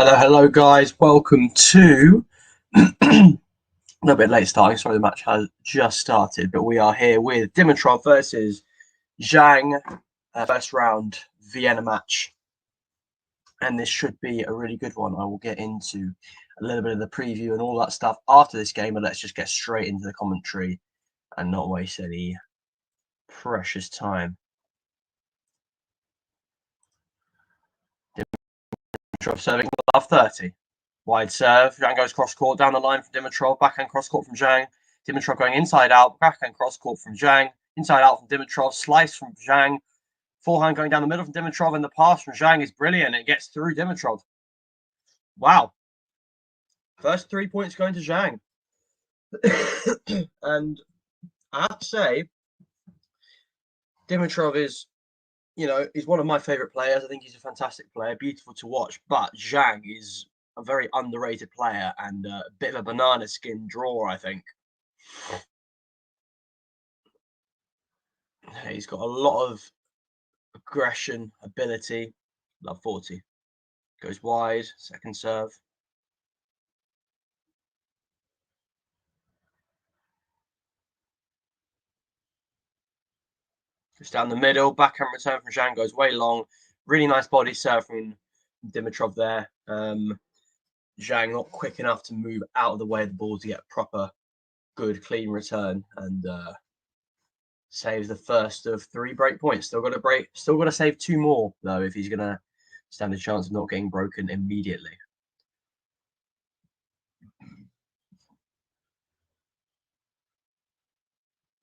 Hello, guys. Welcome to a little bit late starting. Sorry, the match has just started, but we are here with Dimitrov versus Zhang, first round Vienna match, and this should be a really good one. I will get into a little bit of the preview and all that stuff after this game, but let's just get straight into the commentary and not waste any precious time. Dimitrov serving love 30. Wide serve. Zhang goes cross court down the line from Dimitrov. Backhand cross court from Zhang. Dimitrov going inside out. Backhand cross court from Zhang. Inside out from Dimitrov. Slice from Zhang. Forehand going down the middle from Dimitrov. And the pass from Zhang is brilliant. It gets through Dimitrov. Wow. First 3 points going to Zhang. And I have to say, Dimitrov is, he's one of my favorite players. I think he's a fantastic player, beautiful to watch. But Zhang is a very underrated player and a bit of a banana skin drawer, I think. He's got a lot of aggression, ability. Love 40. Goes wide, second serve. Goes down the middle, backhand return from Zhang goes way long. Really nice body serve from Dimitrov there. Zhang not quick enough to move out of the way of the ball to get a proper, good, clean return and saves the first of 3 break points. Still got to save 2 more though if he's gonna stand a chance of not getting broken immediately.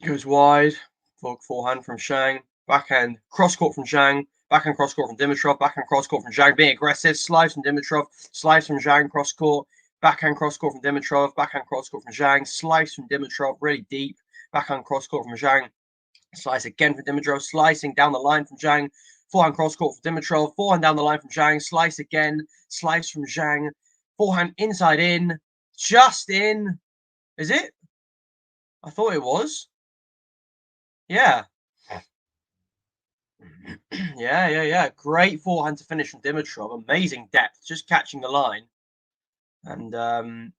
Goes wide, forehand from Zhang, backhand cross court from Zhang, backhand cross court from Dimitrov, backhand cross court from Zhang, being aggressive, slice from Dimitrov, slice from Zhang, cross court, backhand cross court from Dimitrov, backhand cross court from Zhang, slice from Dimitrov, really deep, backhand cross court from Zhang, slice again from Dimitrov, slicing down the line from Zhang, forehand cross court from Dimitrov, forehand down the line from Zhang, slice again, slice from Zhang, forehand inside in, just in. Is it? I thought it was. Yeah. Yeah. Great forehand to finish from Dimitrov. Amazing depth, just catching the line. And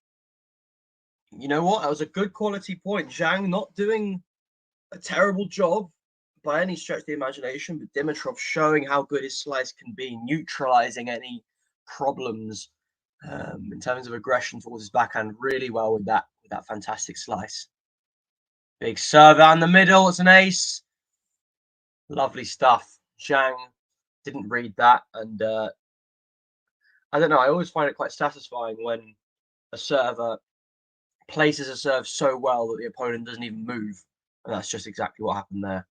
you know what? That was a good quality point. Zhang not doing a terrible job by any stretch of the imagination, but Dimitrov showing how good his slice can be, neutralizing any problems in terms of aggression towards his backhand really well with that fantastic slice. Big serve out in the middle. It's an ace. Lovely stuff. Zhang didn't read that, and I don't know. I always find it quite satisfying when a server places a serve so well that the opponent doesn't even move, and that's just exactly what happened there.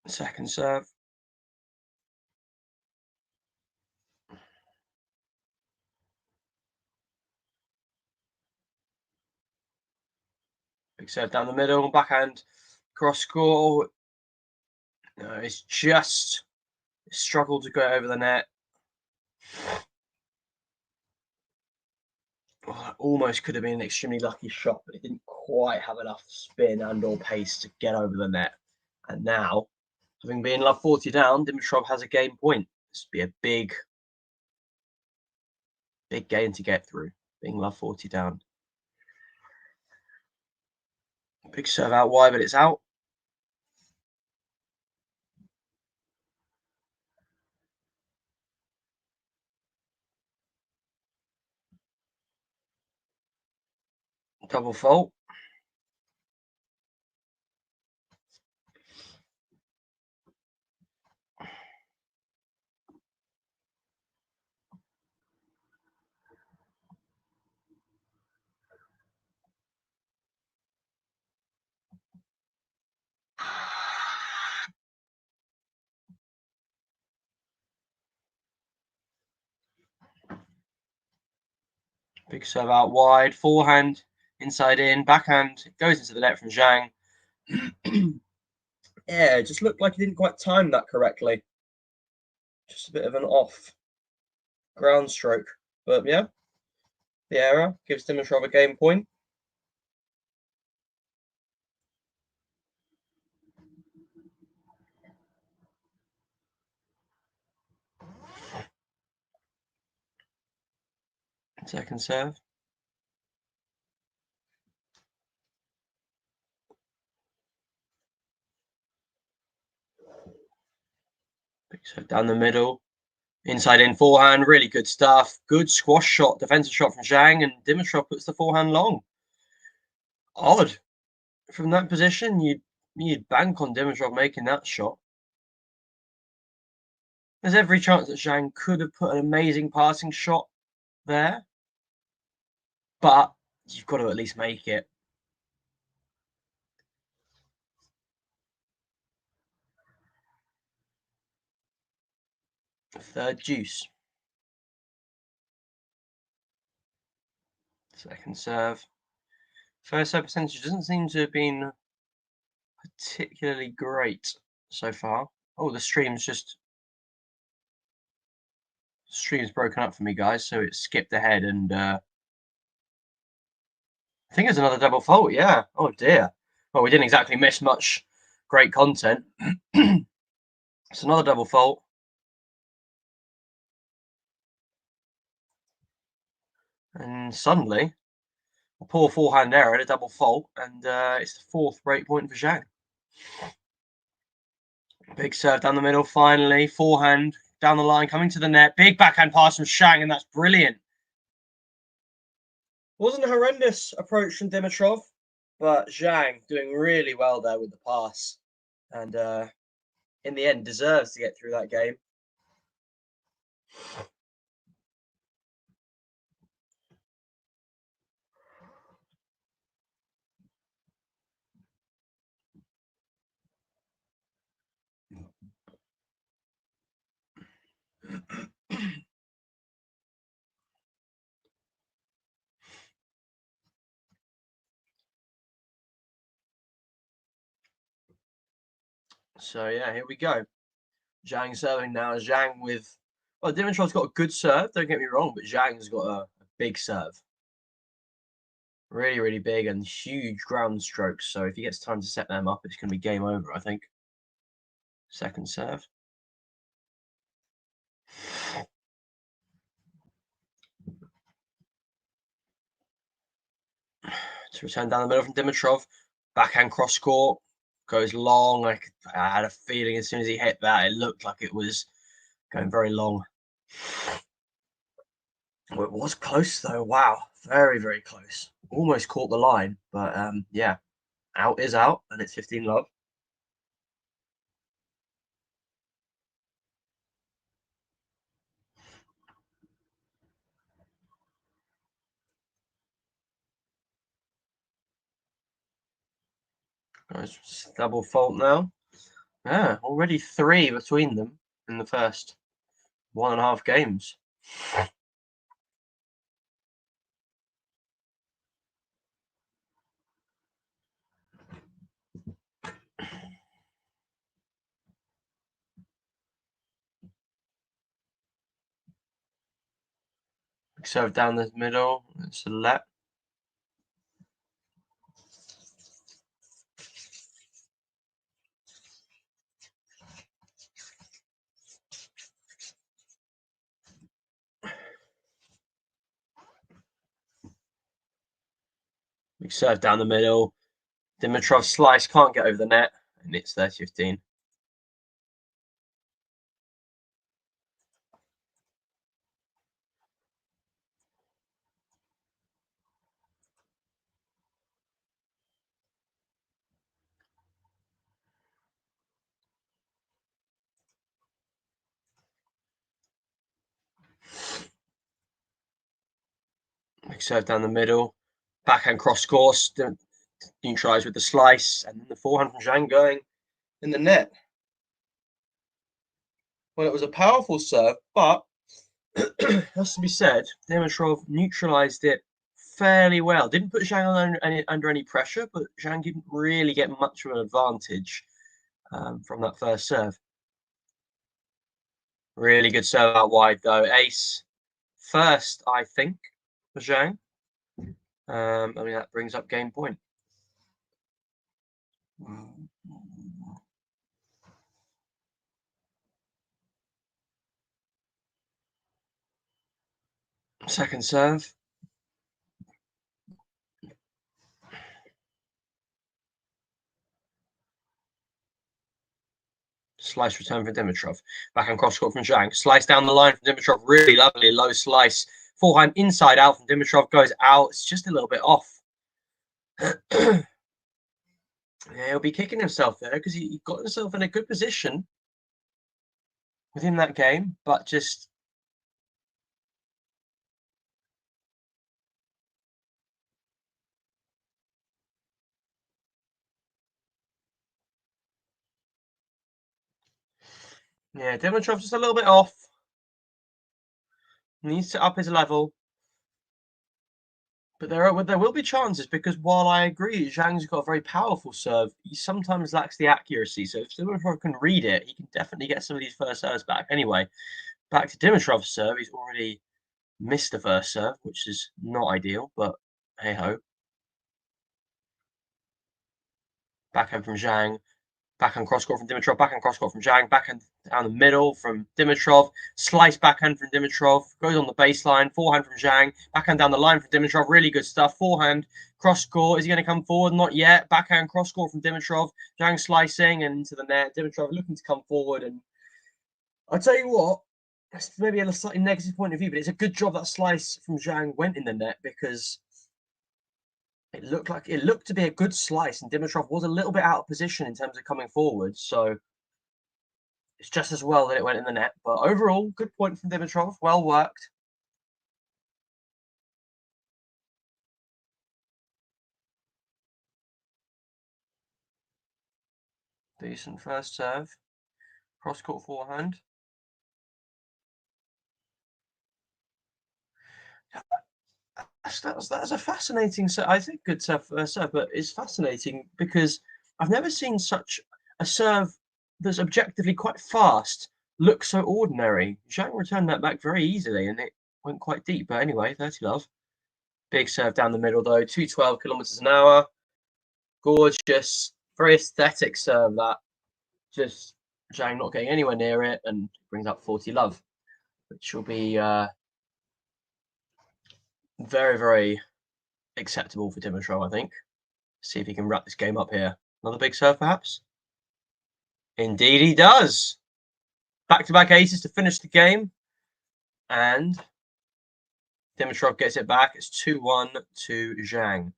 Second serve. Big serve down the middle, backhand cross court. No, it's just struggled to go over the net. Oh, almost could have been an extremely lucky shot, but it didn't quite have enough spin and or pace to get over the net. And now, having been love 40 down, Dimitrov has a game point. This would be a big game to get through, being love 40 down. Big serve out wide, but it's out. Double fault. Big serve out wide, forehand, inside in, backhand, goes into the net from Zhang. Yeah, it just looked like he didn't quite time that correctly. Just a bit of an off ground stroke. But yeah, the error gives Dimitrov a game point. Second serve. Big serve down the middle. Inside in forehand, really good stuff. Good squash shot, defensive shot from Zhang, and Dimitrov puts the forehand long. Odd. From that position, you'd bank on Dimitrov making that shot. There's every chance that Zhang could have put an amazing passing shot there, but you've got to at least make it. Third deuce. Second serve. First serve percentage doesn't seem to have been particularly great so far. Oh, the stream's broken up for me, guys, so it skipped ahead, and I think it's another double fault. Yeah. Oh dear. Well, we didn't exactly miss much great content. It's another double fault. And suddenly, a poor forehand error and a double fault, and it's the fourth break point for Zhang. Big serve down the middle, finally. Forehand down the line, coming to the net. Big backhand pass from Zhang, and that's brilliant. Wasn't a horrendous approach from Dimitrov, but Zhang doing really well there with the pass. And in the end, deserves to get through that game. So yeah, here we go. Zhang serving now. Zhang with, well, Dimitrov's got a good serve, don't get me wrong, but Zhang's got a big serve. Really, really big and huge ground strokes. So if he gets time to set them up, it's going to be game over, I think. Second serve. To return down the middle from Dimitrov. Backhand cross court. Goes long. I had a feeling as soon as he hit that, it looked like it was going very long. Well, it was close though. Wow. Very, very close. Almost caught the line. But yeah, out is out, and it's 15 love. Nice double fault now. Yeah, already 3 between them in the first 1.5 games. Serve down the middle. It's a let. Big serve down the middle. Dimitrov slice, can't get over the net, and it's 30-15. Big serve down the middle. Backhand cross course, neutralised with the slice, and then the forehand from Zhang going in the net. Well, it was a powerful serve, but has to be said, Dimitrov neutralised it fairly well. Didn't put Zhang under any pressure, but Zhang didn't really get much of an advantage from that first serve. Really good serve out wide, though. Ace first, I think, for Zhang. I mean, that brings up game point. Second serve. Slice return from Dimitrov. Backhand cross court from Zhang. Slice down the line from Dimitrov. Really lovely low slice. Forehand inside out from Dimitrov. Goes out. It's just a little bit off. Yeah, he'll be kicking himself there because he got himself in a good position within that game, but just yeah, Dimitrov's just a little bit off. Needs to up his level. But there will be chances because while I agree Zhang's got a very powerful serve, he sometimes lacks the accuracy. So if Dimitrov can read it, he can definitely get some of these first serves back. Anyway, back to Dimitrov's serve. He's already missed the first serve, which is not ideal, but hey ho. Backhand from Zhang. Backhand cross court from Dimitrov. Backhand cross court from Zhang. Backhand down the middle from Dimitrov. Slice backhand from Dimitrov. Goes on the baseline. Forehand from Zhang. Backhand down the line from Dimitrov. Really good stuff. Forehand cross court. Is he going to come forward? Not yet. Backhand cross court from Dimitrov. Zhang slicing and into the net. Dimitrov looking to come forward. And I'll tell you what, that's maybe a slightly negative point of view, but it's a good job that slice from Zhang went in the net because it looked to be a good slice, and Dimitrov was a little bit out of position in terms of coming forward. So it's just as well that it went in the net. But overall, good point from Dimitrov. Well worked. Decent first serve. Cross court forehand. That's a fascinating serve. I think good serve first serve, but it's fascinating because I've never seen such a serve that's objectively quite fast look so ordinary. Zhang returned that back very easily and it went quite deep. But anyway, 30 love. Big serve down the middle though, 212 kilometers an hour. Gorgeous, very aesthetic serve that. Just Zhang not getting anywhere near it and brings up 40 love, which will be very, very acceptable for Dimitrov, I think. See if he can wrap this game up here. Another big serve, perhaps? Indeed he does. Back-to-back aces to finish the game. And Dimitrov gets it back. It's 2-1 to Zhang.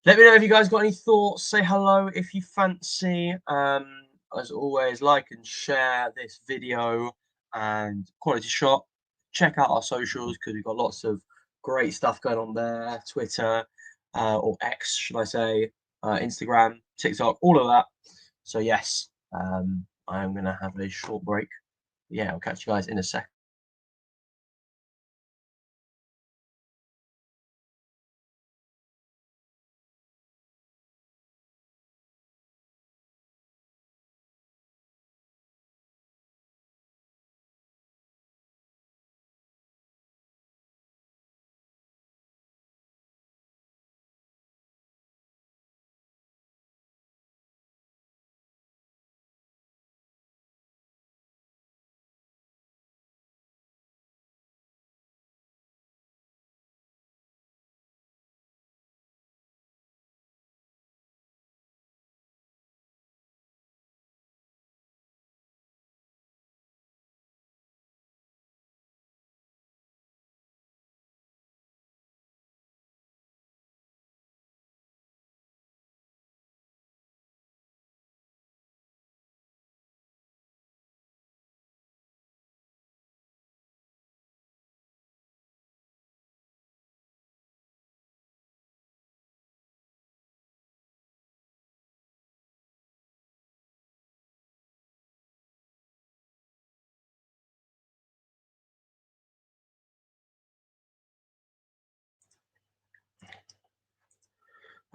Let me know if you guys got any thoughts. Say hello if you fancy. As always, like and share this video and QualityShot. Check out our socials because we've got lots of great stuff going on there. Twitter or X, should I say, Instagram, TikTok, all of that. So yes, I'm going to have a short break. Yeah, I'll catch you guys in a sec.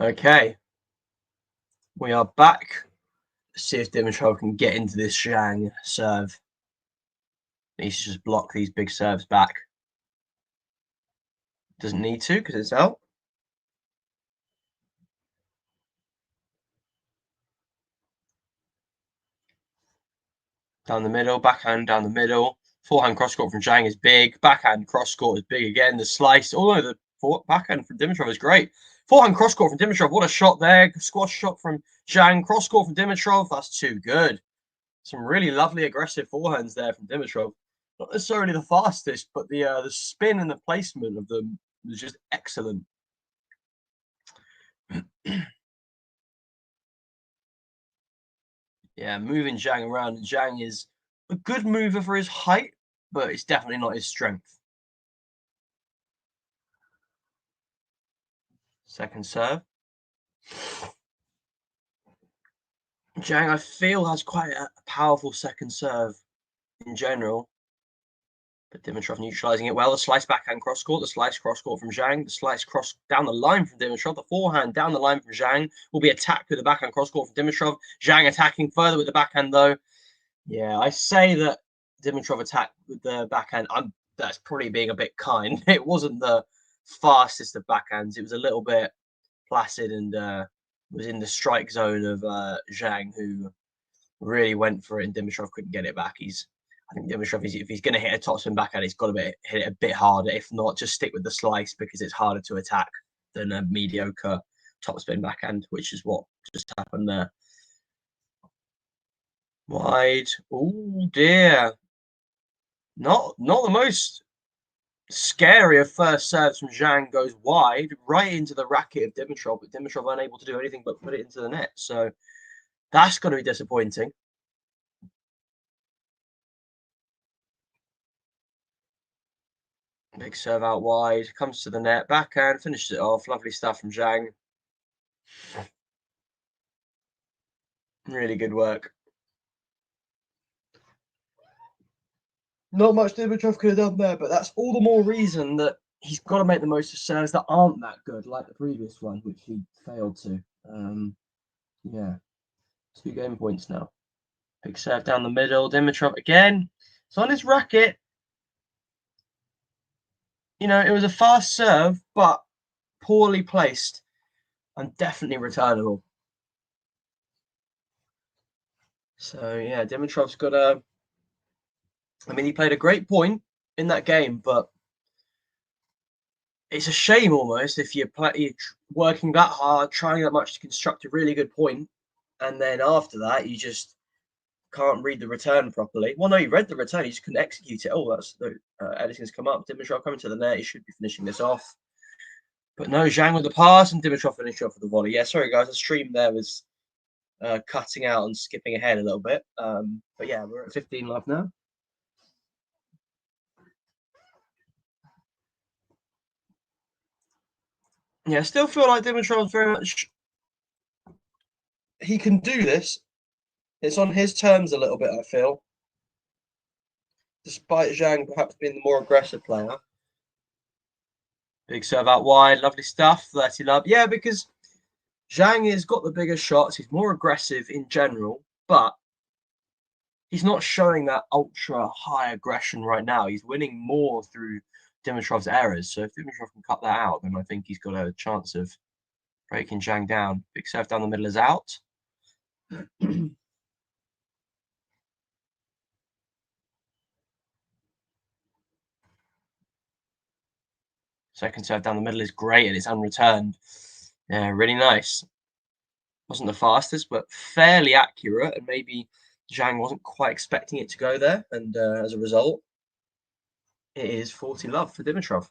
Okay, we are back. Let's see if Dimitrov can get into this Zhang serve. Needs to just block these big serves back. Doesn't need to because it's out. Down the middle, backhand down the middle. Forehand cross-court from Zhang is big. Backhand cross-court is big again. The slice, although the backhand from Dimitrov is great. Forehand cross-court from Dimitrov. What a shot there. Squash shot from Zhang. Cross-court from Dimitrov. That's too good. Some really lovely aggressive forehands there from Dimitrov. Not necessarily the fastest, but the spin and the placement of them was just excellent. Yeah, moving Zhang around. And Zhang is a good mover for his height, but it's definitely not his strength. Second serve. Zhang, I feel, has quite a powerful second serve in general. But Dimitrov neutralizing it well. The slice backhand cross court, the slice cross court from Zhang, the slice cross down the line from Dimitrov, the forehand down the line from Zhang will be attacked with the backhand cross court from Dimitrov. Zhang attacking further with the backhand though. Yeah, I say that Dimitrov attacked with the backhand. That's probably being a bit kind. It wasn't the fastest of backhands. It was a little bit placid and was in the strike zone of Zhang, who really went for it, and Dimitrov couldn't get it back. I think Dimitrov, if he's going to hit a topspin backhand, he's got to hit it a bit harder. If not, just stick with the slice because it's harder to attack than a mediocre topspin backhand, which is what just happened there. Wide. Oh dear. Not the most scary of first serves from Zhang. Goes wide right into the racket of Dimitrov, but Dimitrov unable to do anything but put it into the net. So that's going to be disappointing. Big serve out wide, comes to the net, backhand, finishes it off. Lovely stuff from Zhang. Really good work. Not much Dimitrov could have done there, but that's all the more reason that he's got to make the most of serves that aren't that good, like the previous one, which he failed to. Yeah, 2 game points now. Big serve down the middle. Dimitrov again. It's on his racket. You know, it was a fast serve, but poorly placed and definitely returnable. So, yeah, Dimitrov's got a... I mean, he played a great point in that game, but it's a shame almost if you're working that hard, trying that much to construct a really good point, and then after that, you just can't read the return properly. Well, no, you read the return, you just couldn't execute it. Oh, that's the editing's come up. Dimitrov coming to the net. He should be finishing this off. But no, Zhang with the pass and Dimitrov finished off with the volley. Yeah, sorry, guys. The stream there was cutting out and skipping ahead a little bit. But yeah, we're at 15 love now. Yeah, I still feel like Dimitrov's very much... He can do this. It's on his terms a little bit, I feel. Despite Zhang perhaps being the more aggressive player. Big serve out wide, lovely stuff. 30 love. Yeah, because Zhang has got the bigger shots. He's more aggressive in general, but he's not showing that ultra high aggression right now. He's winning more through Dimitrov's errors. So if Dimitrov can cut that out, then I think he's got a chance of breaking Zhang down. Big serve down the middle is out. Second serve down the middle is great and it's unreturned. Yeah, really nice. Wasn't the fastest, but fairly accurate. And maybe Zhang wasn't quite expecting it to go there. And as a result, it is 40 love for Dimitrov.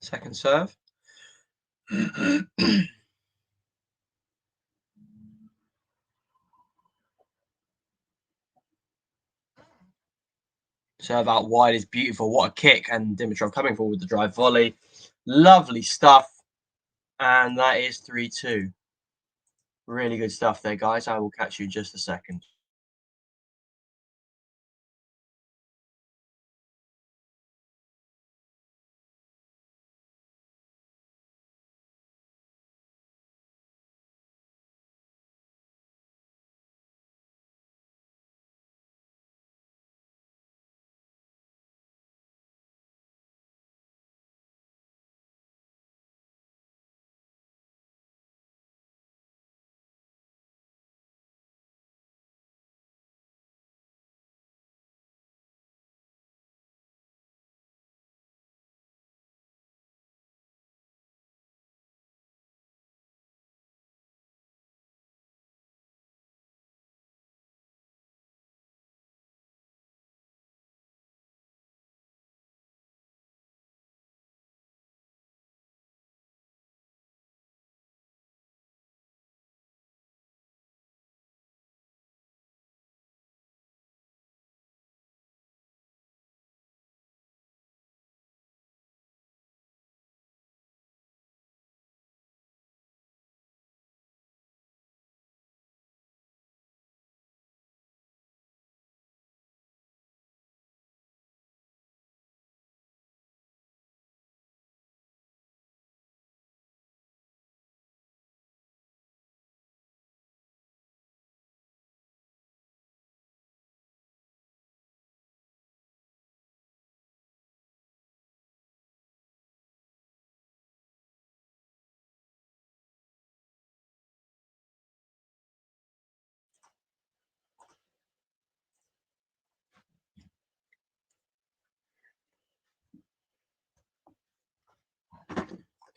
Second serve. Serve out wide is beautiful. What a kick. And Dimitrov coming forward with the drive volley. Lovely stuff. And that is 3-2. Really good stuff there, guys. I will catch you in just a second.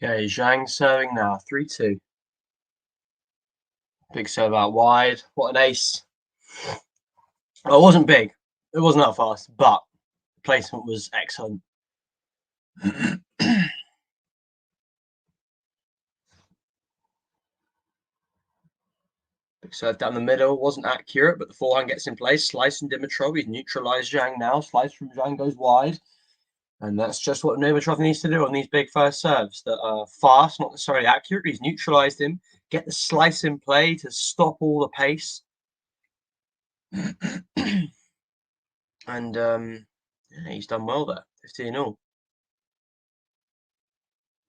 Okay, Zhang serving now, 3-2. Big serve out wide. What an ace. Well, it wasn't big. It wasn't that fast, but the placement was excellent. Big serve down the middle. Wasn't accurate, but the forehand gets in place. Slice from Dimitrov. He's neutralized Zhang now. Slice from Zhang goes wide. And that's just what Dimitrov needs to do on these big first serves that are fast, not necessarily accurate. He's neutralized him. Get the slice in play to stop all the pace. And yeah, he's done well there. 15-all.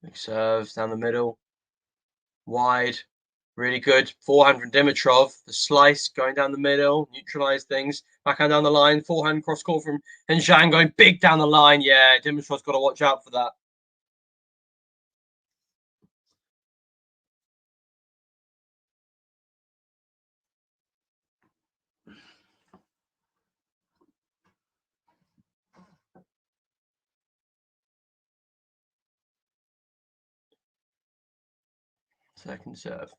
Big serves down the middle. Wide. Really good. Forehand from Dimitrov. The slice going down the middle. Neutralize things. Backhand down the line. Forehand cross court from and Zhang going big down the line. Yeah, Dimitrov's got to watch out for that. Second serve.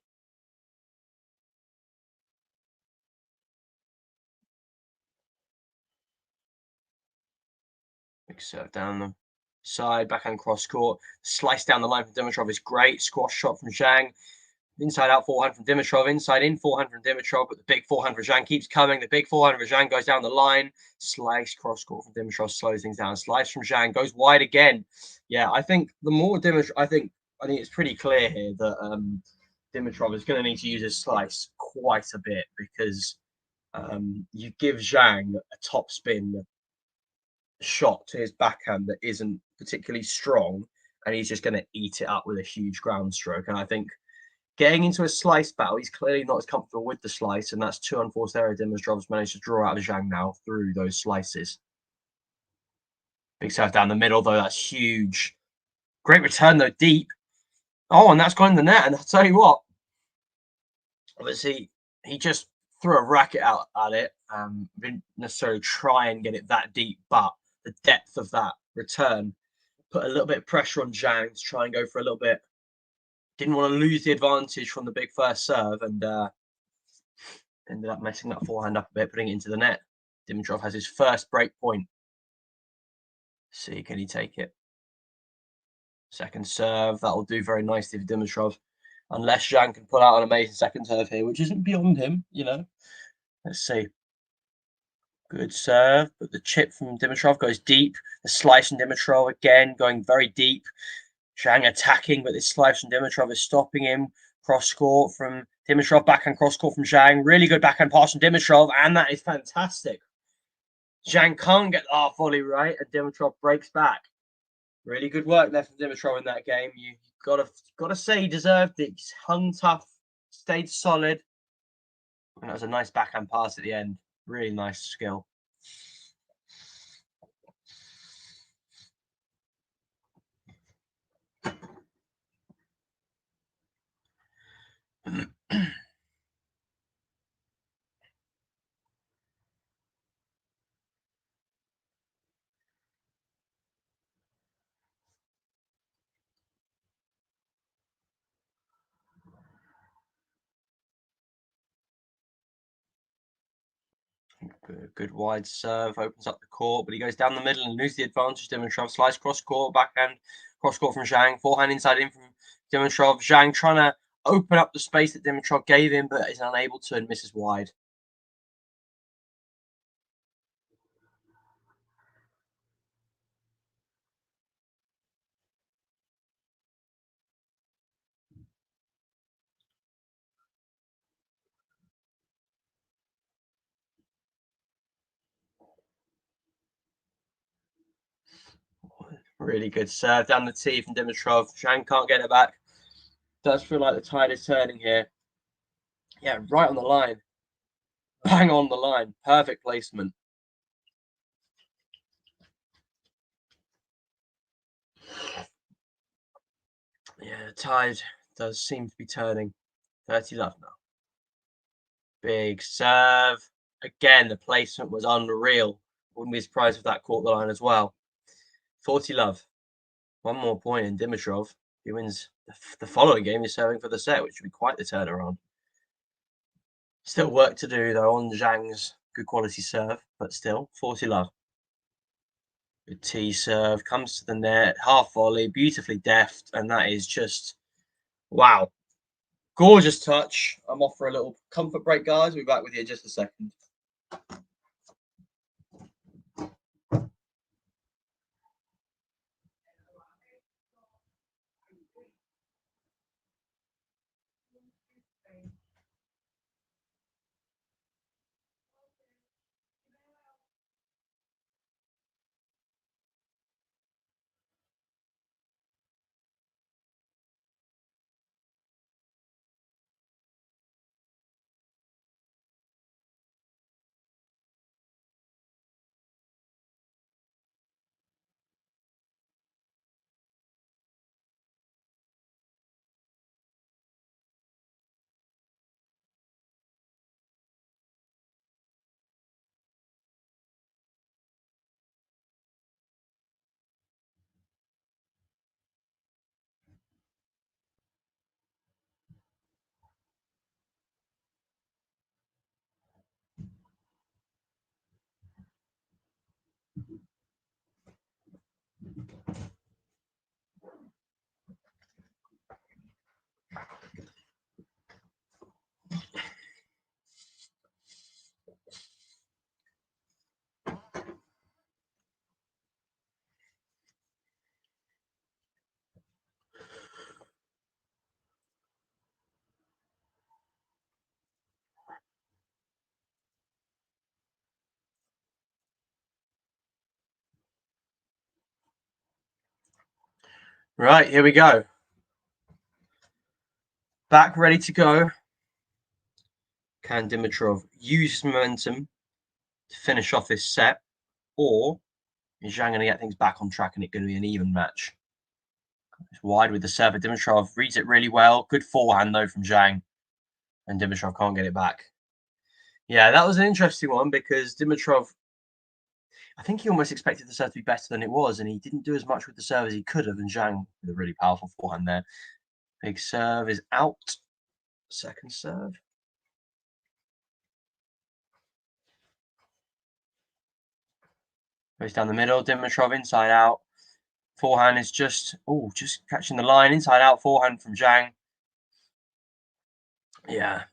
Big serve down the side, backhand cross court. Slice down the line from Dimitrov is great. Squash shot from Zhang. Inside out forehand from Dimitrov. Inside in forehand from Dimitrov. But the big forehand for Zhang keeps coming. The big forehand for Zhang goes down the line. Slice cross court from Dimitrov slows things down. Slice from Zhang goes wide again. Yeah, I think the more Dimitrov, I think it's pretty clear here that Dimitrov is going to need to use his slice quite a bit because you give Zhang a top spin shot to his backhand that isn't particularly strong, and he's just going to eat it up with a huge ground stroke. And I think getting into a slice battle, he's clearly not as comfortable with the slice, and that's two unforced error Dimitrov's managed to draw out of Zhang now through those slices. Big serve down the middle, though, that's huge. Great return, though, deep. Oh, and that's gone in the net, and I'll tell you what, obviously, he just threw a racket out at it. Didn't necessarily try and get it that deep, but the depth of that return put a little bit of pressure on Zhang to try and go for a little bit. Didn't want to lose the advantage from the big first serve and ended up messing that forehand up a bit, putting it into the net. Dimitrov has his first break point. See, can he take it? Second serve, that'll do very nicely for Dimitrov. Unless Zhang can pull out an amazing second serve here, which isn't beyond him, you know. Let's see. Good serve, but the chip from Dimitrov goes deep. The slice from Dimitrov again going very deep. Zhang attacking, but this slice from Dimitrov is stopping him. Cross court from Dimitrov, backhand cross court from Zhang. Really good backhand pass from Dimitrov, and that is fantastic. Zhang can't get the half volley right, and Dimitrov breaks back. Really good work there from Dimitrov in that game. You gotta say he deserved it. He's hung tough, stayed solid, and that was a nice backhand pass at the end. Really nice skill. Good wide serve, opens up the court, but he goes down the middle and loses the advantage. Dimitrov slice cross court, backhand cross court from Zhang, forehand inside in from Dimitrov. Zhang trying to open up the space that Dimitrov gave him, but is unable to and misses wide. Really good serve down the tee from Dimitrov. Zhang can't get it back. Does feel like the tide is turning here. Yeah, right on the line. Bang on the line. Perfect placement. Yeah, the tide does seem to be turning. 30 love now. Big serve. Again, the placement was unreal. Wouldn't be surprised if that caught the line as well. 40 love. One more point in Dimitrov. he wins the following game, he's serving for the set, which would be quite the turnaround. Still work to do, though, on Zhang's good quality serve, but still, 40 love. Good tee serve, comes to the net, half volley, beautifully deft, and that is just, wow. Gorgeous touch. I'm off for a little comfort break, guys. We'll be back with you in just a second. Right, here we go. Back ready to go. Can Dimitrov use his momentum to finish off this set, or is Zhang going to get things back on track and it's going to be an even match? It's wide with the serve. Dimitrov reads it really well. Good forehand, though, from Zhang, and Dimitrov can't get it back. Yeah, that was an interesting one because Dimitrov, I think he almost expected the serve to be better than it was, and he didn't do as much with the serve as he could have, and Zhang with a really powerful forehand there. Big serve is out. Second serve. Goes down the middle. Dimitrov inside out. Forehand is just catching the line. Inside out forehand from Zhang. Yeah,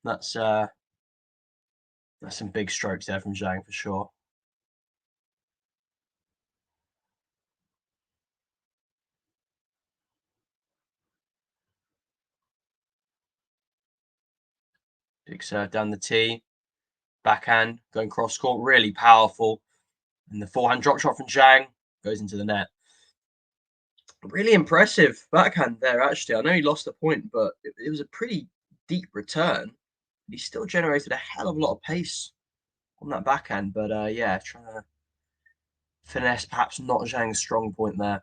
that's some big strokes there from Zhang for sure. Big serve down the tee. Backhand going cross court, really powerful. And the forehand drop shot from Zhang goes into the net. Really impressive backhand there, actually. I know he lost the point, but it was a pretty deep return. He still generated a hell of a lot of pace on that backhand. But yeah, trying to finesse perhaps not Zhang's strong point there.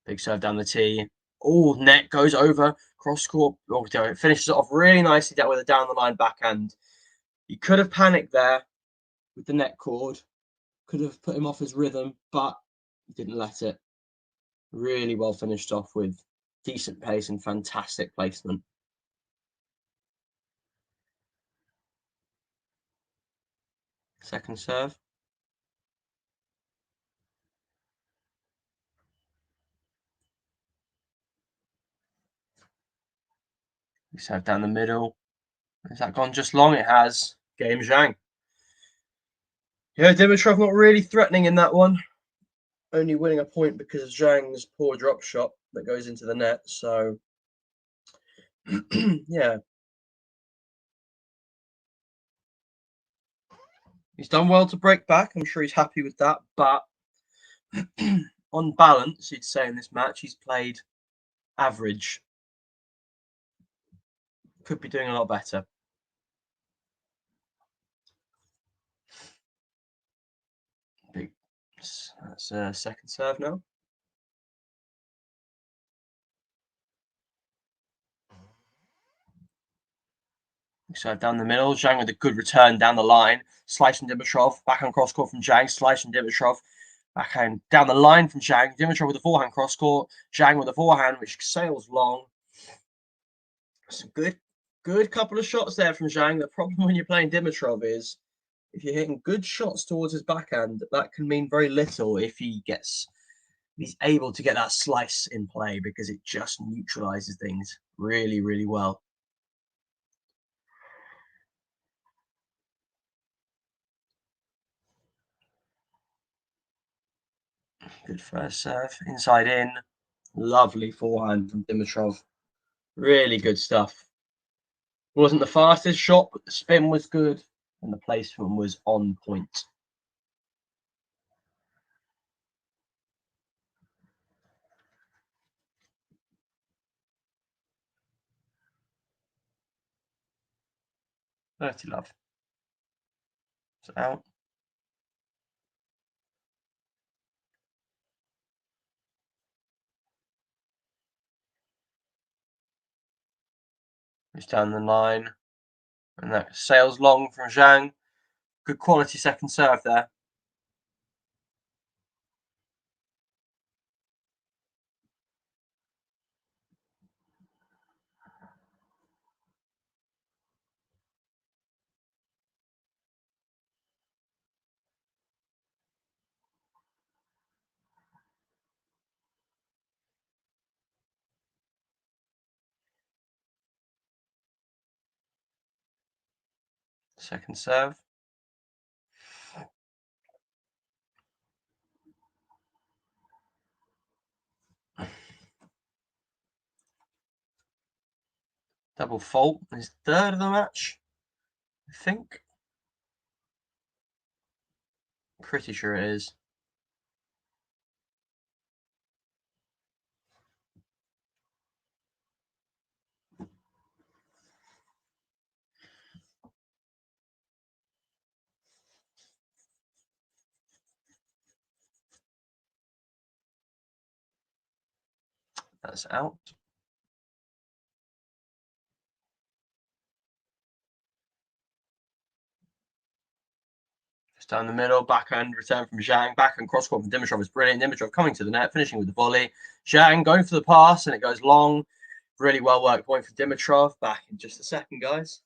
Big serve down the tee. Oh, net goes over cross court. Oh, it finishes it off really nicely there with a down the line backhand. He could have panicked there with the net cord. Could have put him off his rhythm, but he didn't let it. Really well finished off with decent pace and fantastic placement. Second serve. Serve down the middle. Has that gone just long? It has. Game Zhang. Yeah, Dimitrov not really threatening in that one. Only winning a point because of Zhang's poor drop shot that goes into the net. So, yeah. He's done well to break back. I'm sure he's happy with that. But on balance, you'd say in this match, he's played average. Could be doing a lot better. That's a second serve now. Serve down the middle. Zhang with a good return down the line. Slicing Dimitrov. Back on cross court from Zhang. Slicing Dimitrov. Backhand down the line from Zhang. Dimitrov with the forehand cross court. Zhang with the forehand, which sails long. Some good couple of shots there from Zhang. The problem when you're playing Dimitrov is if you're hitting good shots towards his backhand, that can mean very little if he's able to get that slice in play, because it just neutralizes things really, really well. Good first serve, inside in. Lovely forehand from Dimitrov. Really good stuff. Wasn't the fastest shot, but the spin was good and the placement was on point. Dirty love. It's out. It's down the line. And that sails long from Zhang. Good quality second serve there. Second serve. Double fault is third of the match, I think. Pretty sure it is. That's out. Just down the middle, backhand return from Zhang. Backhand cross court from Dimitrov is brilliant. Dimitrov coming to the net, finishing with the volley. Zhang going for the pass, and it goes long. Really well worked point for Dimitrov. Back in just a second, guys.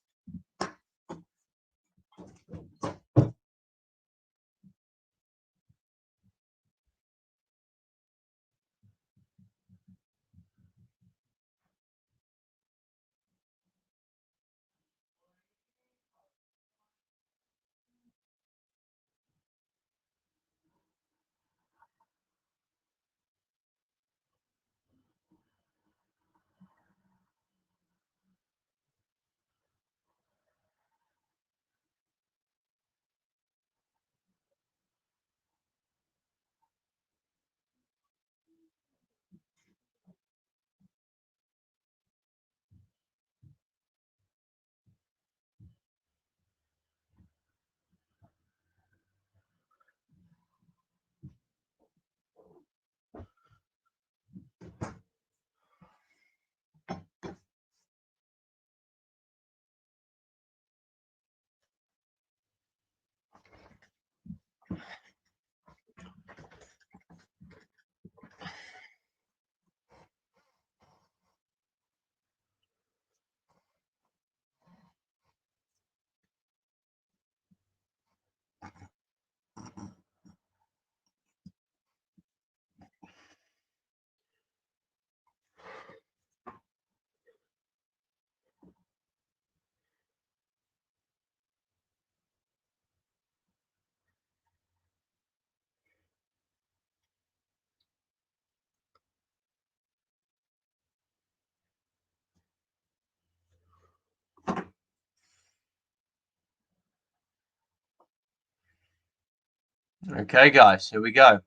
Okay, guys, here we go.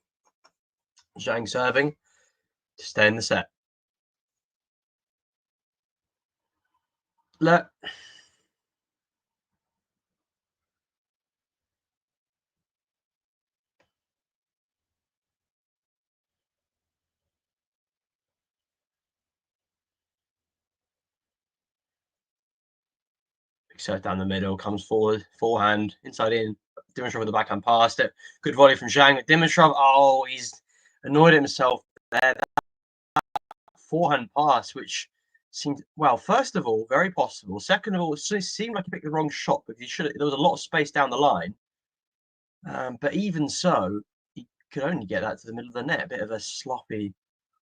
Zhang serving to stay in the set. Look. Serve down the middle, comes forward, forehand, inside in. Dimitrov with the backhand pass. Good volley from Zhang. Dimitrov, oh, he's annoyed himself there. That forehand pass, which seemed, well, first of all, very possible. Second of all, it seemed like he picked the wrong shot, because he should. There was a lot of space down the line. But even so, he could only get that to the middle of the net. A bit of a sloppy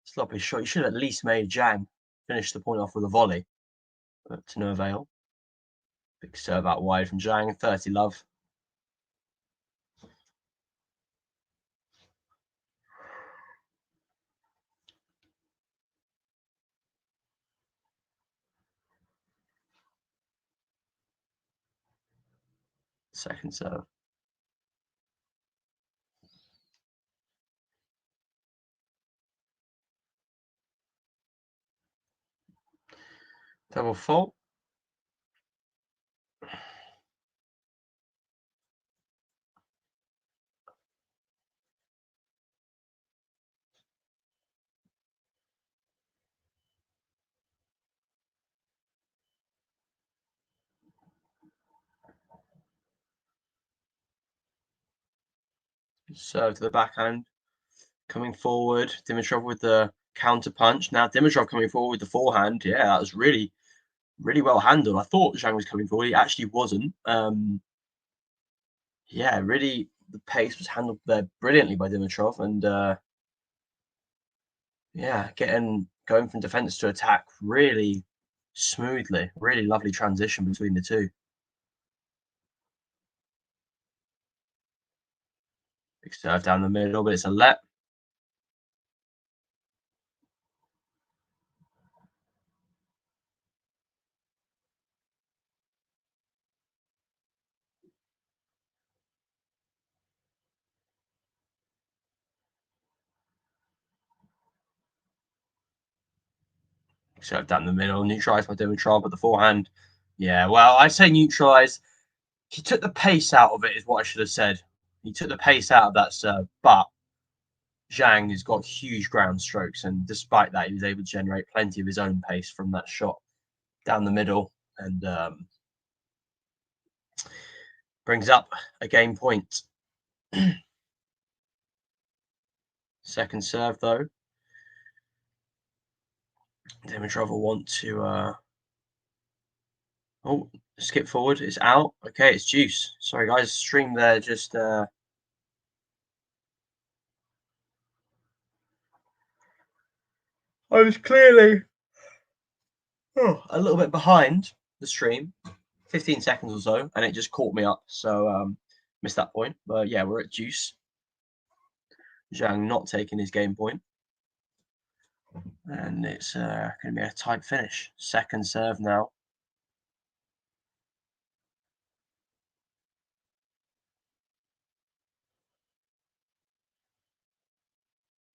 shot. He should have at least made Zhang finish the point off with a volley, but to no avail. Big serve out wide from Zhang, 30 love. Second serve. Double fault. Serve to the backhand. Coming forward. Dimitrov with the counter punch. Now Dimitrov coming forward with the forehand. Yeah, that was really, really well handled. I thought Zhang was coming forward. He actually wasn't. Yeah, really, the pace was handled there brilliantly by Dimitrov. And yeah, going from defense to attack really smoothly. Really lovely transition between the two. Big serve down the middle, but it's a let. Serve down the middle, neutralised by Dimitrov, but the forehand. Yeah, well, I say neutralised. He took the pace out of it, is what I should have said. He took the pace out of that serve, but Zhang has got huge ground strokes, and despite that, he was able to generate plenty of his own pace from that shot down the middle, and brings up a game point. Second serve, though. Dimitrov will want to. Oh, skip forward. It's out. Okay, it's juice. Sorry, guys. Stream there. Just. I was clearly a little bit behind the stream, 15 seconds or so, and it just caught me up. So missed that point. But yeah, we're at juice. Zhang not taking his game point. And it's going to be a tight finish. Second serve now.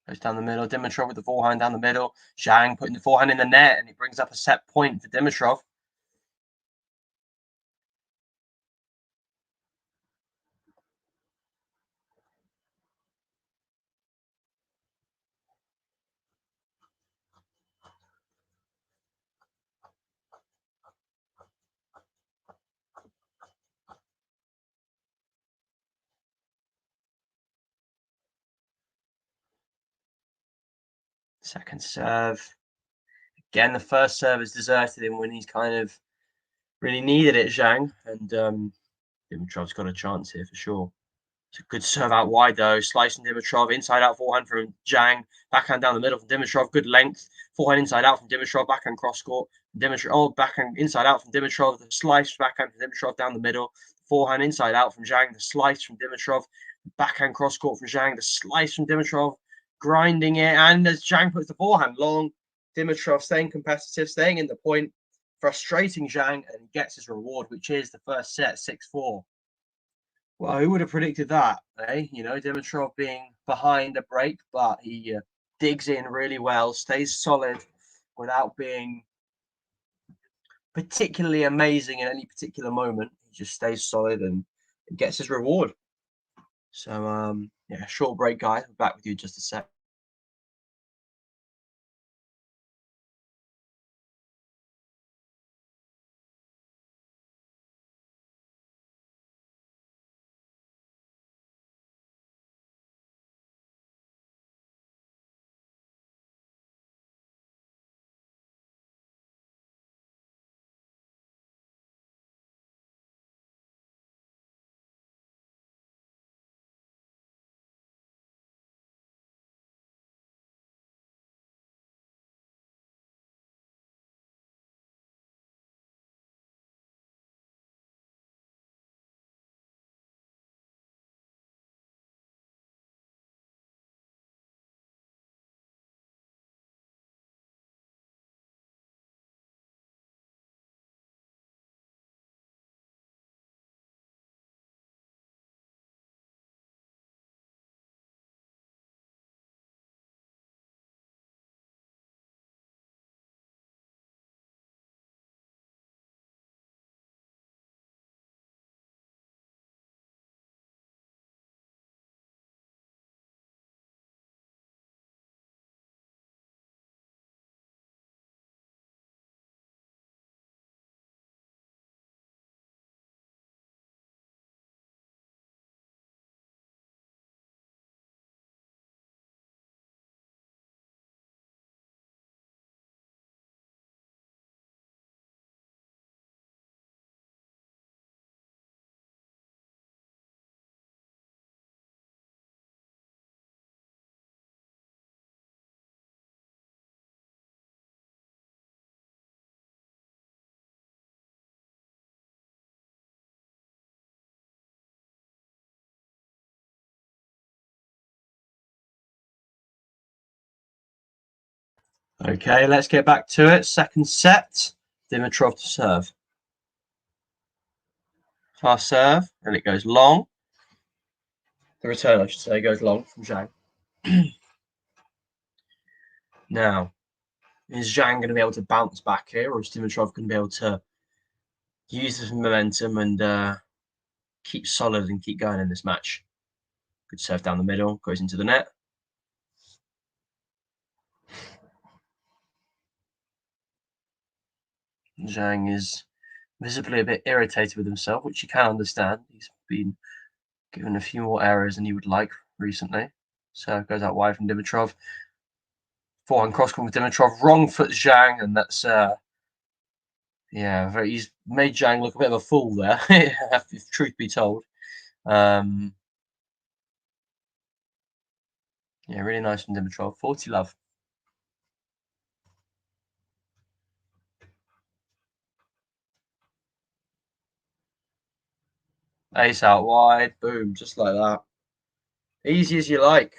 Goes down the middle. Dimitrov with the forehand down the middle. Zhang putting the forehand in the net, and it brings up a set point for Dimitrov. Second serve. Again, the first serve has deserted him when he's kind of really needed it, Zhang. And Dimitrov's got a chance here for sure. It's a good serve out wide, though. Slicing Dimitrov. Inside out forehand from Zhang. Backhand down the middle from Dimitrov. Good length. Forehand inside out from Dimitrov. Backhand cross court. Dimitrov. Oh, backhand inside out from Dimitrov. The slice backhand from Dimitrov down the middle. Forehand inside out from Zhang. The slice from Dimitrov. Backhand cross court from Zhang. The slice from Dimitrov. Grinding it. And as Zhang puts the forehand long, Dimitrov staying competitive, staying in the point, frustrating Zhang, and gets his reward, which is the first set, 6-4. Well, who would have predicted that, eh? You know, Dimitrov being behind a break, but he digs in really well, stays solid without being particularly amazing in any particular moment. He just stays solid and gets his reward. So, yeah, short break, guys. We're back with you in just a sec. Okay, let's get back to it. Second set, Dimitrov to serve. Fast serve, and it goes long. The return, I should say, goes long from Zhang. Now, is Zhang going to be able to bounce back here, or is Dimitrov going to be able to use this momentum and keep solid and keep going in this match? Good serve down the middle, goes into the net. Zhang is visibly a bit irritated with himself, which you can understand. He's been given a few more errors than he would like recently. So goes out wide from Dimitrov. Forehand cross court with Dimitrov. Wrong foot Zhang, and that's yeah, he's made Zhang look a bit of a fool there, if truth be told. Yeah, really nice from Dimitrov. 40 love. Ace out wide, boom, just like that. Easy as you like.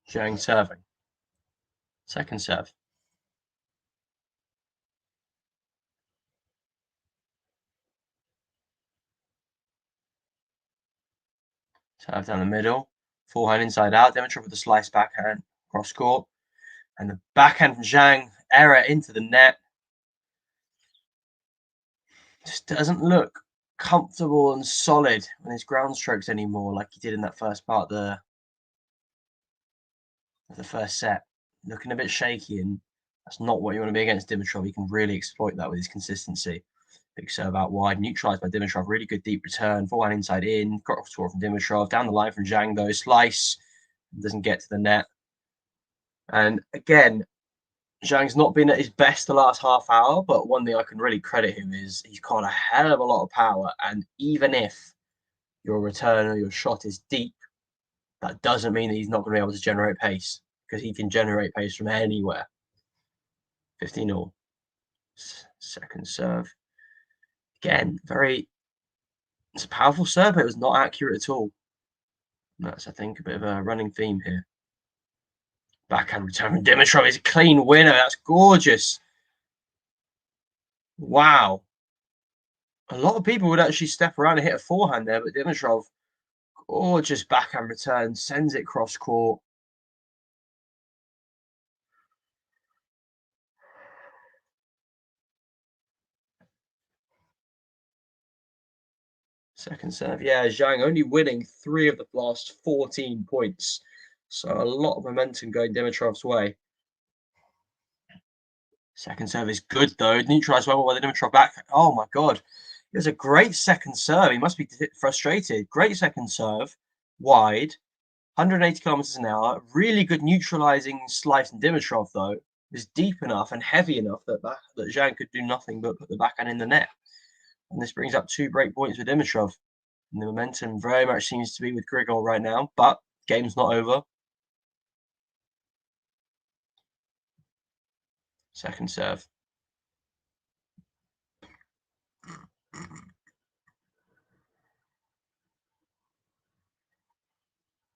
Zhang serving. Second serve. Serve down the middle. Forehand inside out. Dimitrov with the slice backhand cross court. And the backhand from Zhang, error into the net. Just doesn't look comfortable and solid on his ground strokes anymore, like he did in that first part of the first set. Looking a bit shaky, and that's not what you want to be against Dimitrov. He can really exploit that with his consistency. Big serve out wide, neutralized by Dimitrov. Really good deep return. Forehand inside in. Got off score from Dimitrov. Down the line from Zhang, though. Slice. Doesn't get to the net. And again, Zhang's not been at his best the last half hour, but one thing I can really credit him is he's got a hell of a lot of power. And even if your return or your shot is deep, that doesn't mean that he's not going to be able to generate pace, because he can generate pace from anywhere. 15 all. Second serve. Again, it's a powerful serve, but it was not accurate at all. And that's, I think, a bit of a running theme here. Backhand return from Dimitrov is a clean winner. That's gorgeous. Wow. A lot of people would actually step around and hit a forehand there, but Dimitrov, gorgeous backhand return, sends it cross court. Second serve, yeah, Zhang only winning 3 of the last 14 points. So a lot of momentum going Dimitrov's way. Second serve is good, though. Neutralized well by the Dimitrov back. Oh, my God. It was a great second serve. He must be frustrated. Great second serve. Wide. 180 kilometers an hour. Really good neutralizing slice in Dimitrov, though. Was deep enough and heavy enough that Zhang could do nothing but put the backhand in the net. And this brings up 2 break points for Dimitrov. And the momentum very much seems to be with Grigor right now, but game's not over. Second serve.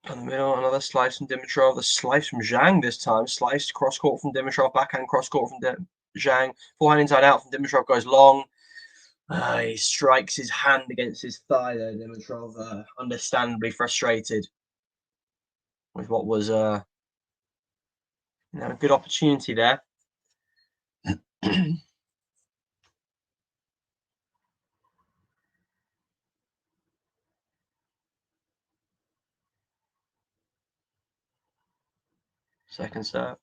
Down the middle, another slice from Dimitrov. The slice from Zhang this time. Slice cross court from Dimitrov. Backhand cross court from Zhang. Forehand inside out from Dimitrov goes long. He strikes his hand against his thigh there. Dimitrov, understandably frustrated with what was a good opportunity there. Second serve.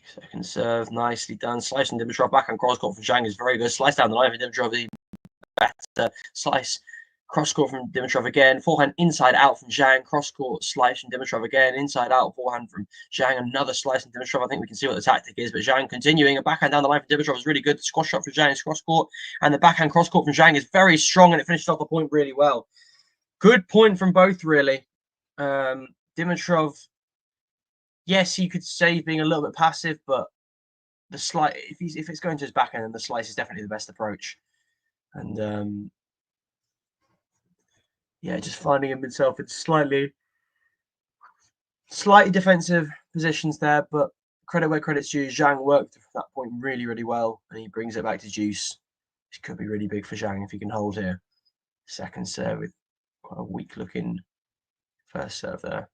Second serve, nicely done. Slice from Dimitrov, back and cross court from Zhang is very good. Slice down the line from Dimitrov, the better. Slice, cross court from Dimitrov again. Forehand inside out from Zhang. Cross court slice from Dimitrov again. Inside out forehand from Zhang. Another slice from Dimitrov. I think we can see what the tactic is. But Zhang continuing. A backhand down the line from Dimitrov is really good. The squash shot from Zhang is cross court. And the backhand cross court from Zhang is very strong. And it finishes off the point really well. Good point from both, really. Dimitrov, yes, you could say he's being a little bit passive, but the slice, if it's going to his backhand, then the slice is definitely the best approach. And yeah, just finding himself in slightly defensive positions there, but credit where credit's due. Zhang worked that point really, really well, and he brings it back to juice. Which could be really big for Zhang if he can hold here. Second serve with quite a weak-looking first serve there.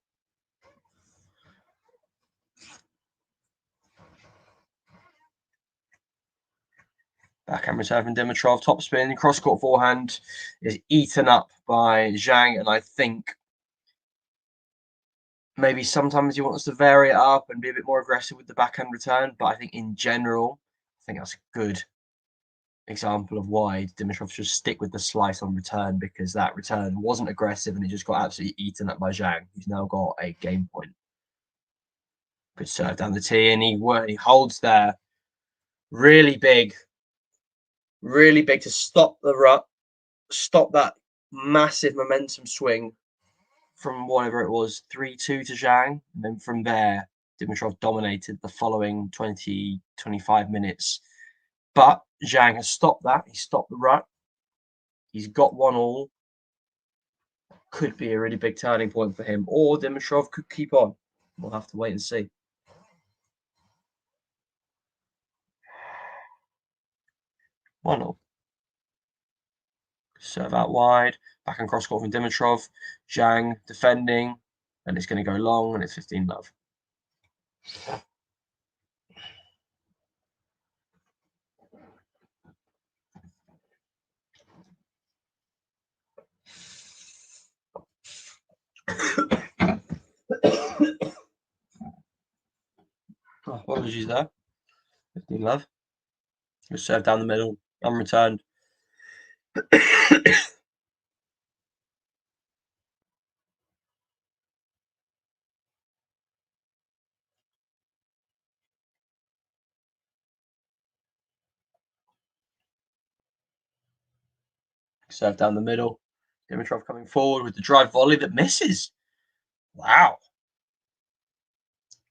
Backhand return from Dimitrov, top spin, cross-court forehand is eaten up by Zhang, and I think maybe sometimes he wants to vary it up and be a bit more aggressive with the backhand return, but I think in general, I think that's a good example of why Dimitrov should stick with the slice on return, because that return wasn't aggressive and it just got absolutely eaten up by Zhang, who's now got a game point. Good serve down the tee, and he holds there. Really big to stop the rut, stop that massive momentum swing from whatever it was, 3-2 to Zhang. And then from there, Dimitrov dominated the following 20-25 minutes. But Zhang has stopped that. He stopped the rut. He's got 1-1. Could be a really big turning point for him. Or Dimitrov could keep on. We'll have to wait and see. 1-0. Serve out wide. Back and cross court from Dimitrov. Zhang defending. And it's going to go long, and it's 15-love. Oh, apologies there. 15-love. Just serve down the middle, unreturned. Serve down the middle. Dimitrov coming forward with the drive volley that misses. Wow.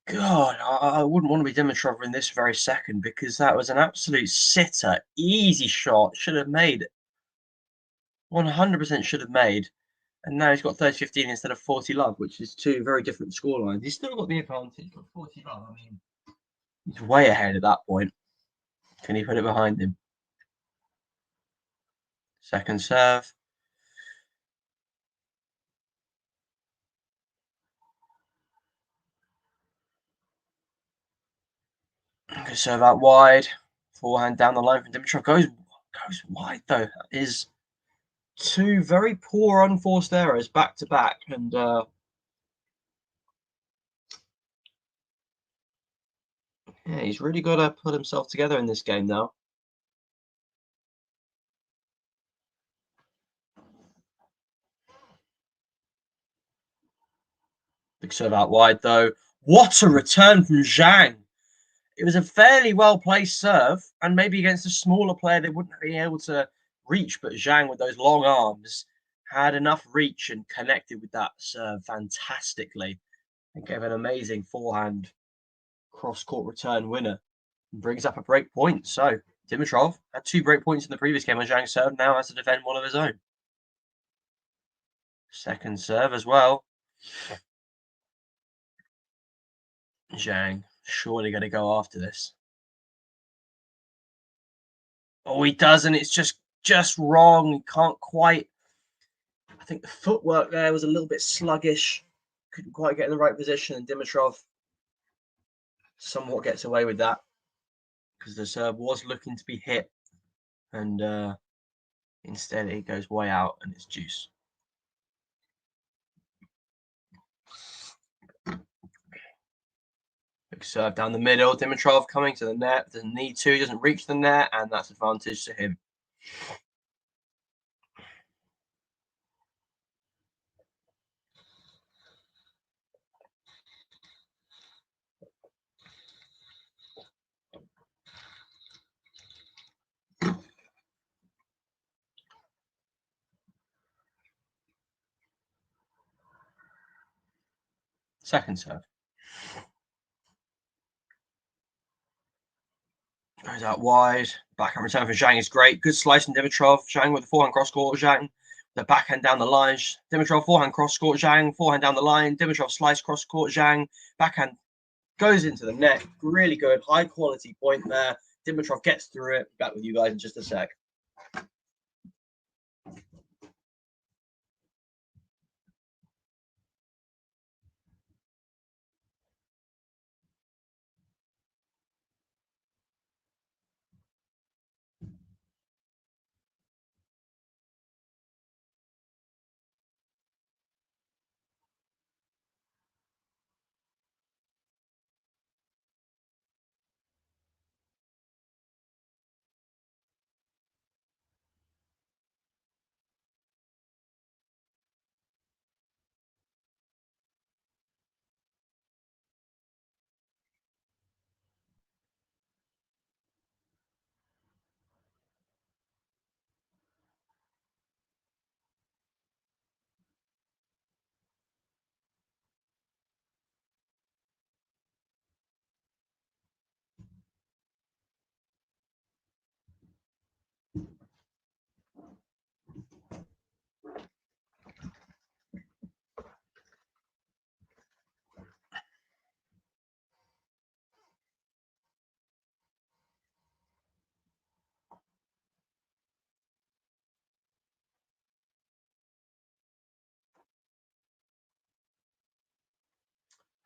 God, I wouldn't want to be Dimitrov in this very second, because that was an absolute sitter. Easy shot. Should have made. 100% should have made. And now he's got 30-15 instead of 40-love, which is two very different scorelines. He's still got the advantage, but 40-love, I mean, he's way ahead at that point. Can he put it behind him? Second serve. Good serve out wide. Forehand down the line from Dimitrov. Goes wide, though. That is two very poor unforced errors back to back. And yeah, he's really got to put himself together in this game now. Big serve out wide, though. What a return from Zhang. It was a fairly well-placed serve, and maybe against a smaller player, they wouldn't be able to reach. But Zhang, with those long arms, had enough reach and connected with that serve fantastically and gave an amazing forehand cross-court return winner and brings up a break point. So Dimitrov had 2 break points in the previous game on Zhang's serve, now has to defend one of his own. Second serve as well. Zhang surely going to go after this. Oh, he doesn't. It's just wrong. He can't quite. I think the footwork there was a little bit sluggish. Couldn't quite get in the right position, and Dimitrov somewhat gets away with that because the serve was looking to be hit, and instead it goes way out and it's juice. Big serve down the middle. Dimitrov coming to the net. Doesn't need to. Doesn't reach the net, and that's advantage to him. Second serve. Goes out wide. Backhand return for Zhang is great. Good slice from Dimitrov. Zhang with the forehand cross court. Zhang the backhand down the line. Dimitrov forehand cross court. Zhang forehand down the line. Dimitrov slice cross court. Zhang backhand goes into the net. Really good. High quality point there. Dimitrov gets through it. Back with you guys in just a sec.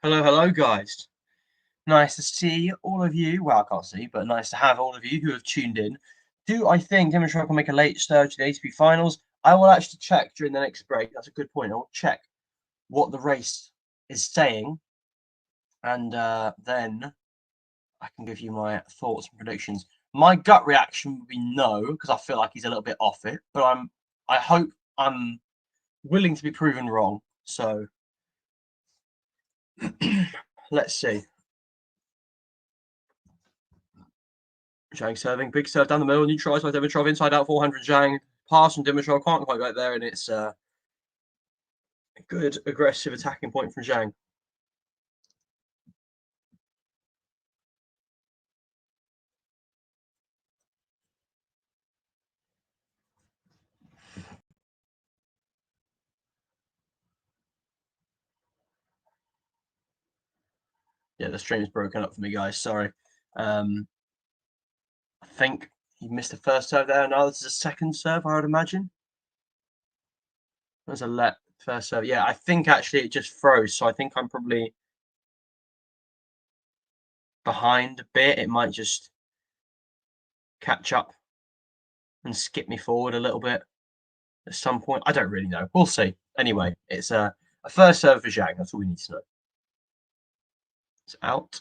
Hello, guys. Nice to see all of you. Well, I can't see, but nice to have all of you who have tuned in. Do I think Dimitrov can make a late start to the ATP finals? I will actually check during the next break. That's a good point. I'll check what the race is saying, and then I can give you my thoughts and predictions. My gut reaction would be no, because I feel like he's a little bit off it. But I hope I'm willing to be proven wrong. So let's see. Zhang serving, big serve down the middle, neutralised by Dimitrov, inside out 400 Zhang. Pass from Dimitrov, can't quite get there, and it's a good aggressive attacking point from Zhang. Yeah, the stream's broken up for me, guys. Sorry. I think he missed the first serve there. Now this is a second serve, I would imagine. There's a first serve. Yeah, I think actually it just froze. So I think I'm probably behind a bit. It might just catch up and skip me forward a little bit at some point. I don't really know. We'll see. Anyway, it's a first serve for Zhang. That's all we need to know. It's out.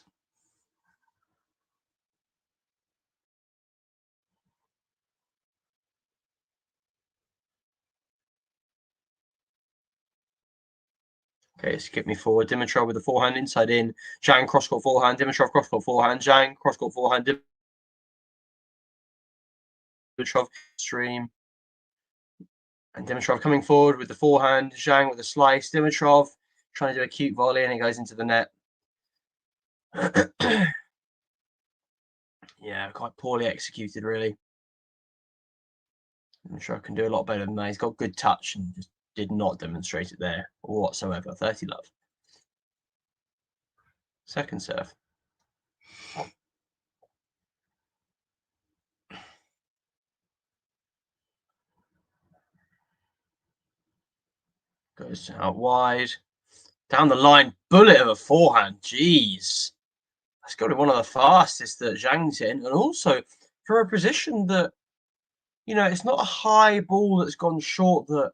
Okay, skip me forward. Dimitrov with the forehand inside in. Zhang cross-court forehand. Dimitrov cross-court forehand. Zhang cross-court forehand. Dimitrov stream. And Dimitrov coming forward with the forehand. Zhang with a slice. Dimitrov trying to do a cute volley and it goes into the net. Yeah, quite poorly executed, really. Dimitrov can do a lot better than that. He's got good touch and just did not demonstrate it there whatsoever. 30 love. Second serve. Goes out wide. Down the line. Bullet of a forehand. Jeez. That's got to be one of the fastest that Zhang's in. And also for a position that, you know, it's not a high ball that's gone short that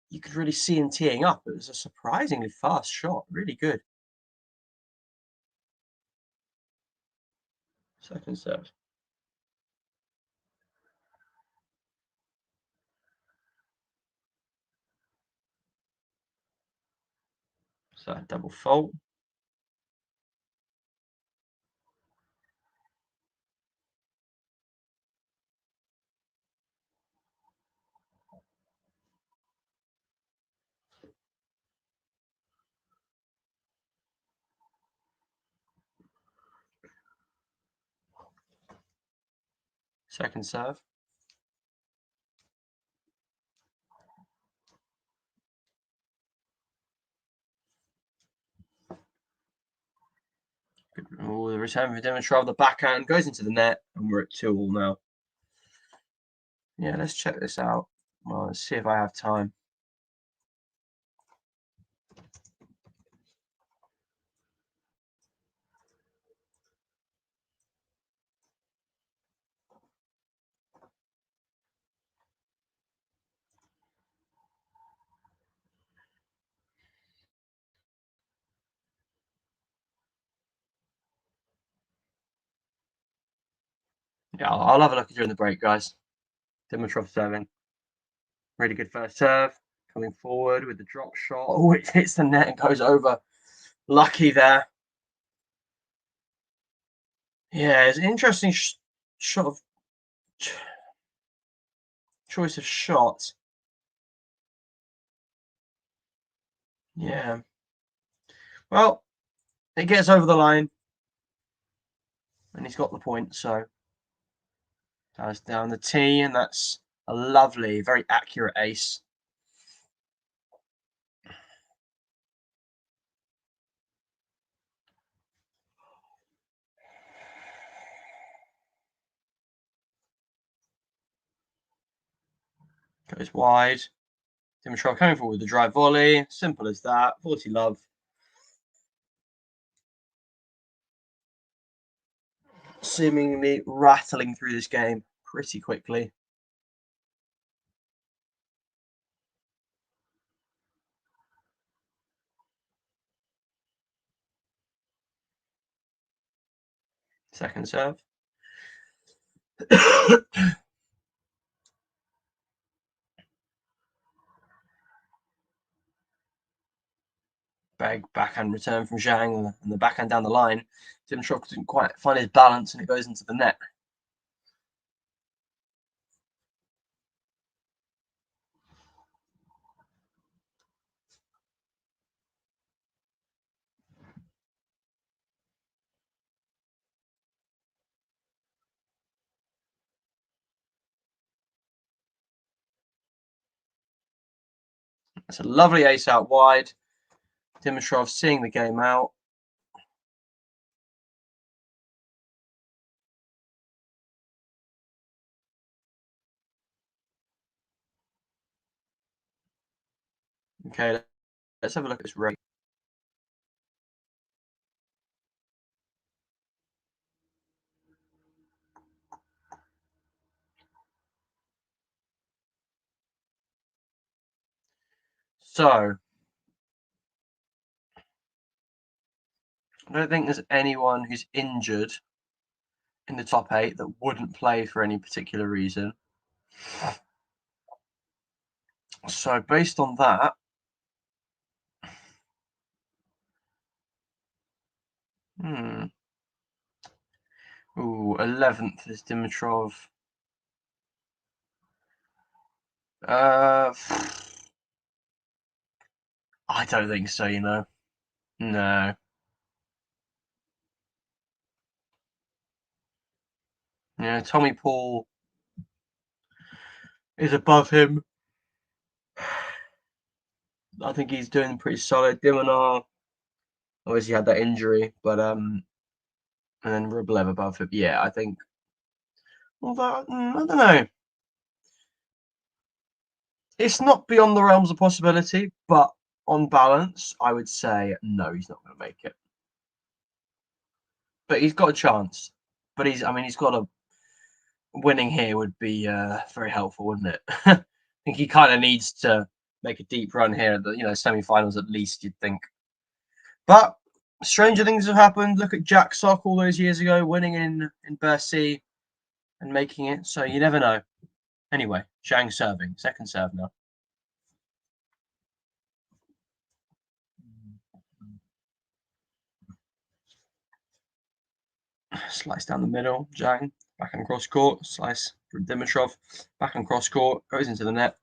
you could really see him teeing up. It was a surprisingly fast shot. Really good. Second serve. So double fault. Second serve. Oh, the return for Dimitrov, the backhand goes into the net, and we're at 2-2 now. Yeah, let's check this out. Well, let's see if I have time. Yeah, I'll have a look during the break, guys. Dimitrov serving. Really good first serve. Coming forward with the drop shot. Oh, it hits the net and goes over. Lucky there. Yeah, it's an interesting shot of choice of shot. Yeah. Well, it gets over the line. And he's got the point, so goes down the tee, and that's a lovely, very accurate ace. Goes wide. Dimitrov coming forward with the drive volley. Simple as that. 40 love. Seemingly rattling through this game pretty quickly. Second serve. Backhand return from Zhang, and the backhand down the line. Dimitrov didn't quite find his balance, and it goes into the net. It's a lovely ace out wide. Dimitrov seeing the game out. Okay, let's have a look at this rate. So, I don't think there's anyone who's injured in the top 8 that wouldn't play for any particular reason. So, based on that, Ooh, 11th is Dimitrov. I don't think so, you know. No. Yeah, Tommy Paul is above him. I think he's doing pretty solid. Dimitrov obviously had that injury, but and then Rublev above him. Yeah, I think. Well, I don't know. It's not beyond the realms of possibility, but on balance, I would say no, he's not going to make it. But he's got a chance. But he's got a winning here would be very helpful, wouldn't it? I think he kind of needs to make a deep run here at the semi-finals at least. You'd think, but stranger things have happened. Look at Jack Sock all those years ago, winning in Bercy and making it. So you never know. Anyway, Zhang serving. Second serve now. Slice down the middle. Zhang. Back and cross court. Slice from Dimitrov. Back and cross court. Goes into the net.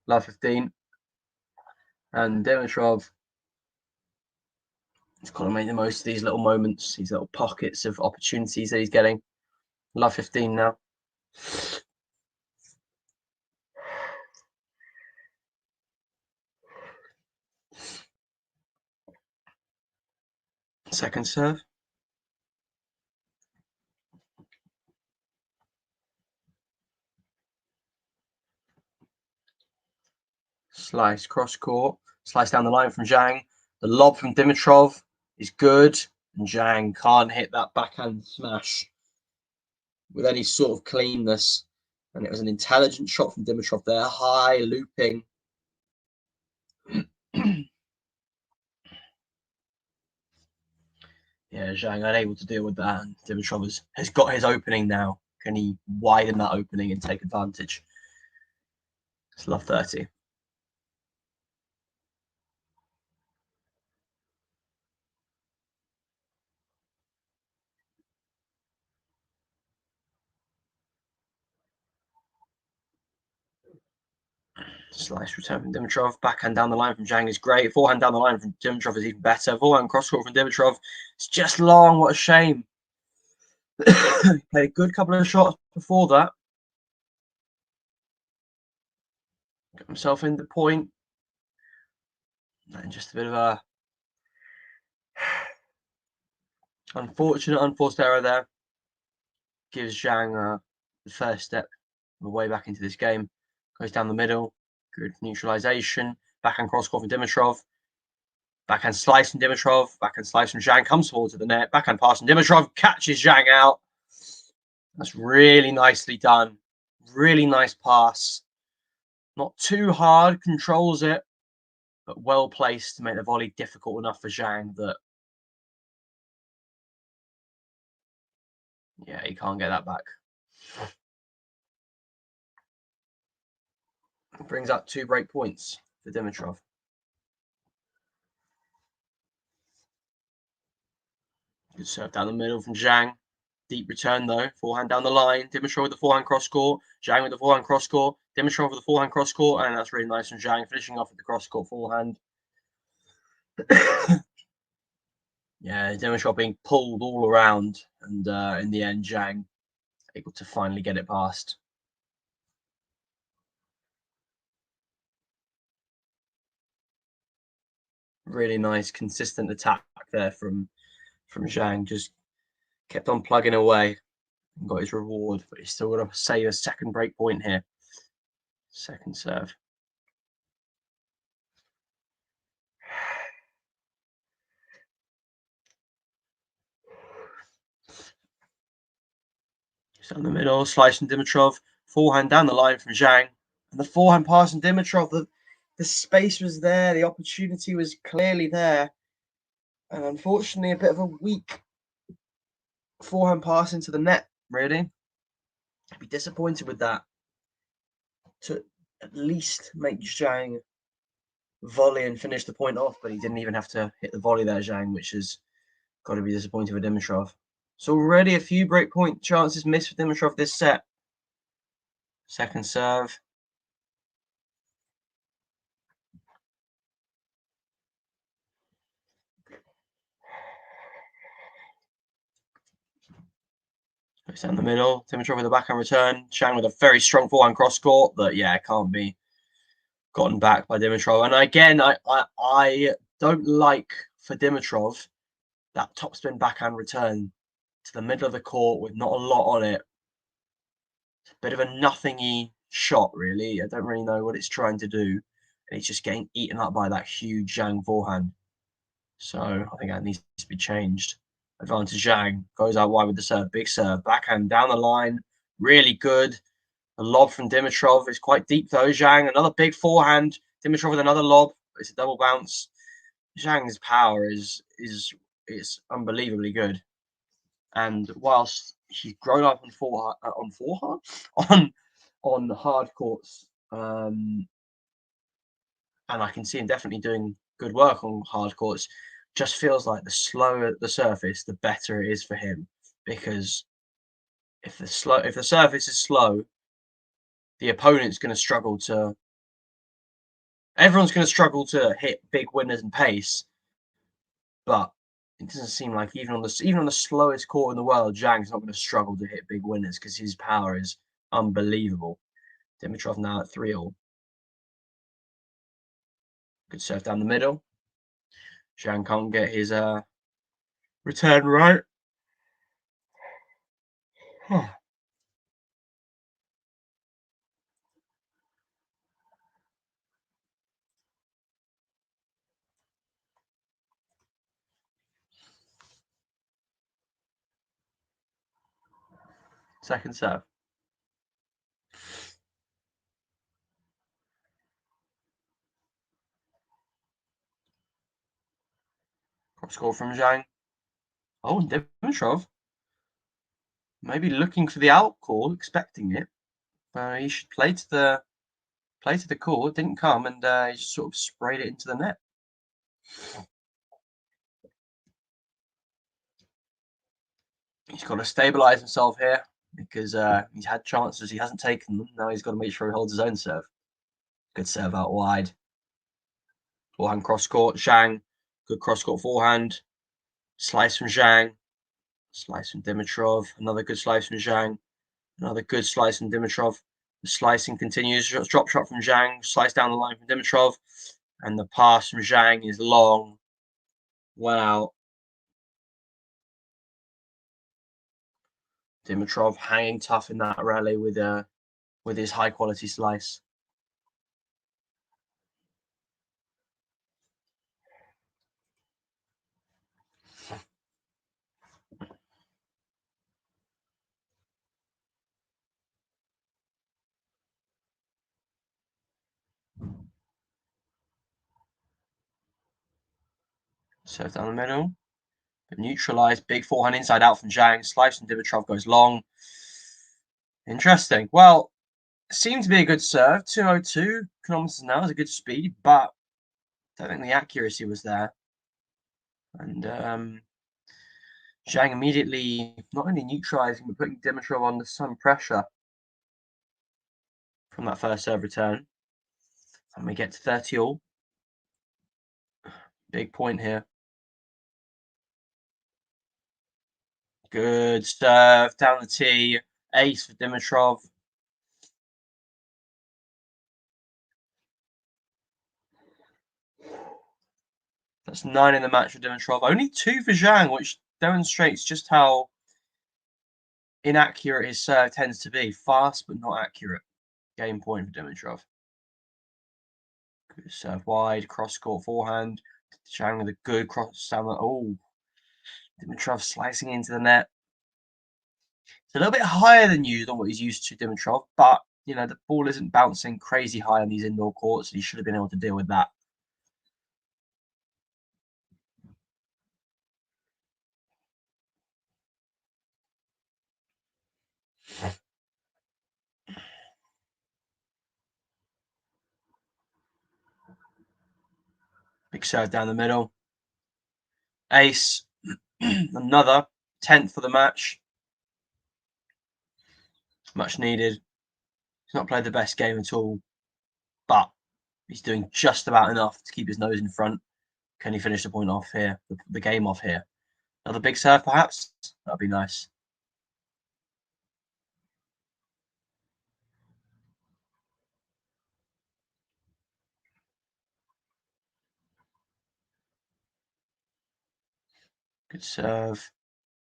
Love 15. And Dimitrov. He's got to make the most of these little moments, these little pockets of opportunities that he's getting. Love 15 now. Second serve. Slice cross court. Slice down the line from Zhang. The lob from Dimitrov is good. And Zhang can't hit that backhand smash with any sort of cleanness. And it was an intelligent shot from Dimitrov there. High looping. Yeah, Zhang unable to deal with that. And Dimitrov has got his opening now. Can he widen that opening and take advantage? It's love 30. Slice return from Dimitrov. Backhand down the line from Zhang is great. Forehand down the line from Dimitrov is even better. Forehand cross court from Dimitrov. It's just long. What a shame. He played a good couple of shots before that. Got himself in the point. And just a bit of a unfortunate, unforced error there. Gives Zhang the first step of the way back into this game. Goes down the middle. Good neutralization. Backhand cross court from Dimitrov. Backhand slice from Dimitrov. Backhand slice from Zhang. Comes forward to the net. Backhand pass from Dimitrov. Catches Zhang out. That's really nicely done. Really nice pass. Not too hard. Controls it. But well placed to make the volley difficult enough for Zhang that, yeah, he can't get that back. It brings up 2 break points for Dimitrov. Good serve down the middle from Zhang. Deep return though. Forehand down the line. Dimitrov with the forehand cross court. Zhang with the forehand cross court. Dimitrov with the forehand cross court. And that's really nice from Zhang, finishing off with the cross court forehand. Yeah, Dimitrov being pulled all around. And in the end, Zhang able to finally get it past. Really nice, consistent attack there from Zhang. Just kept on plugging away and got his reward, but he's still got to save a second break point here. Second serve. Just down the middle, slice from Dimitrov. Forehand down the line from Zhang. And the forehand pass from Dimitrov, the space was there, the opportunity was clearly there. And unfortunately, a bit of a weak forehand pass into the net, really. I'd be disappointed with that. To at least make Zhang volley and finish the point off, but he didn't even have to hit the volley there, Zhang, which has got to be disappointing for Dimitrov. So already a few break point chances missed for Dimitrov this set. Second serve. Goes down the middle. Dimitrov with a backhand return. Zhang with a very strong forehand cross court that, yeah, can't be gotten back by Dimitrov. And again, I don't like for Dimitrov that topspin backhand return to the middle of the court with not a lot on it. It's a bit of a nothingy shot, really. I don't really know what it's trying to do. And it's just getting eaten up by that huge Zhang forehand. So I think that needs to be changed. Advantage Zhang. Goes out wide with the serve. Big serve. Backhand down the line. Really good. The lob from Dimitrov is quite deep though. Zhang, another big forehand. Dimitrov with another lob. It's a double bounce. Zhang's power is it's unbelievably good. And whilst he's grown up on hard courts, and I can see him definitely doing good work on hard courts, just feels like the slower the surface, the better it is for him. Because if the surface is slow, the opponent's going to struggle to. Everyone's going to struggle to hit big winners and pace, but it doesn't seem like even on the slowest court in the world, Zhang's not going to struggle to hit big winners because his power is unbelievable. Dimitrov now at 3-all. Good serve down the middle. Zhang can't get his return right. Second serve. Cross score from Zhang. Oh, and Dimitrov maybe looking for the out call, expecting it. He should play to the call. It didn't come, and he just sort of sprayed it into the net. He's got to stabilise himself here because he's had chances. He hasn't taken them. Now he's got to make sure he holds his own serve. Good serve out wide. Forehand cross court. Zhang. Good cross court forehand. Slice from Zhang. Slice from Dimitrov. Another good slice from Zhang. Another good slice from Dimitrov. The slicing continues. Drop shot from Zhang. Slice down the line from Dimitrov. And the pass from Zhang is long. Well out. Dimitrov hanging tough in that rally with his high quality slice. Serve down the middle. But neutralized. Big forehand inside out from Zhang. Slice from Dimitrov goes long. Interesting. Well, seemed to be a good serve. 202 kilometers an hour is a good speed, but I don't think the accuracy was there. And Zhang immediately not only neutralizing but putting Dimitrov under some pressure from that first serve return. And we get to 30-all. Big point here. Good serve down the tee. Ace for Dimitrov. That's 9 in the match for Dimitrov. Only 2 for Zhang, which demonstrates just how inaccurate his serve tends to be. Fast but not accurate. Game point for Dimitrov. Good serve wide, cross court forehand. Zhang with a good cross down the. Oh, Dimitrov slicing into the net. It's a little bit higher than what he's used to, Dimitrov, but you know the ball isn't bouncing crazy high on these indoor courts, and he should have been able to deal with that. Big serve down the middle. Ace, another 10th for the match. Much needed. He's not played the best game at all, but he's doing just about enough to keep his nose in front. Can he finish the point off here? The game off here? Another big serve, perhaps? That'd be nice. Good serve.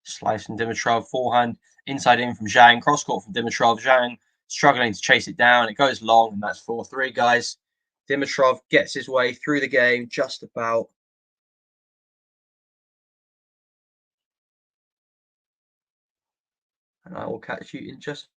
Slice from Dimitrov. Forehand. Inside in from Zhang. Cross court from Dimitrov. Zhang struggling to chase it down. It goes long, and that's 4-3, guys. Dimitrov gets his way through the game just about. And I will catch you in just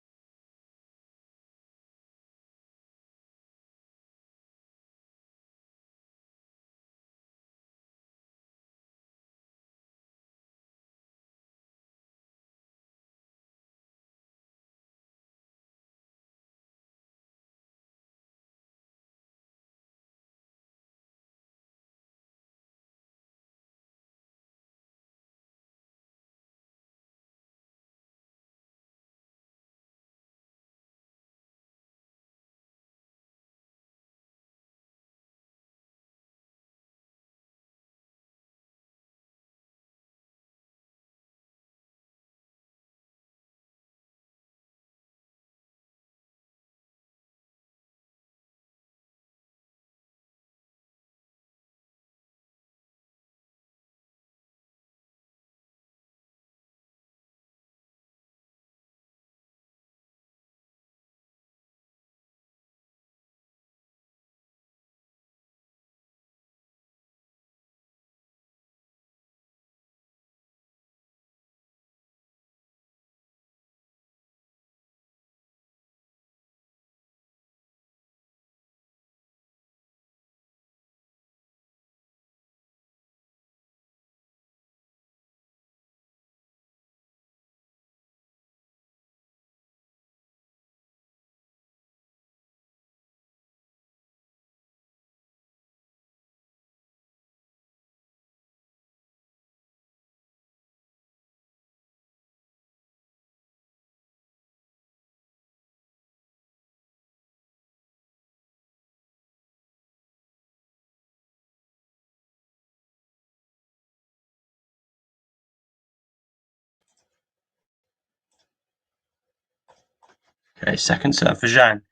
Okay, second serve for Zhang.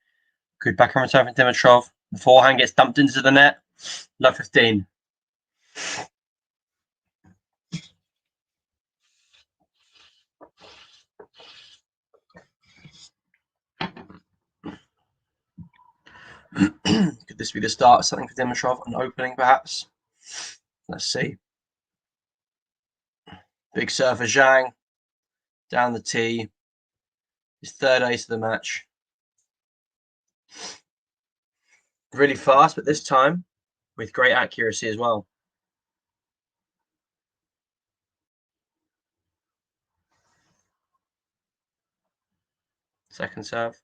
Good backhand return from Dimitrov. The forehand gets dumped into the net. Love 15. Could this be the start of something for Dimitrov? An opening, perhaps? Let's see. Big serve for Zhang. Down the tee. His third ace of the match. Really fast, but this time with great accuracy as well. Second serve.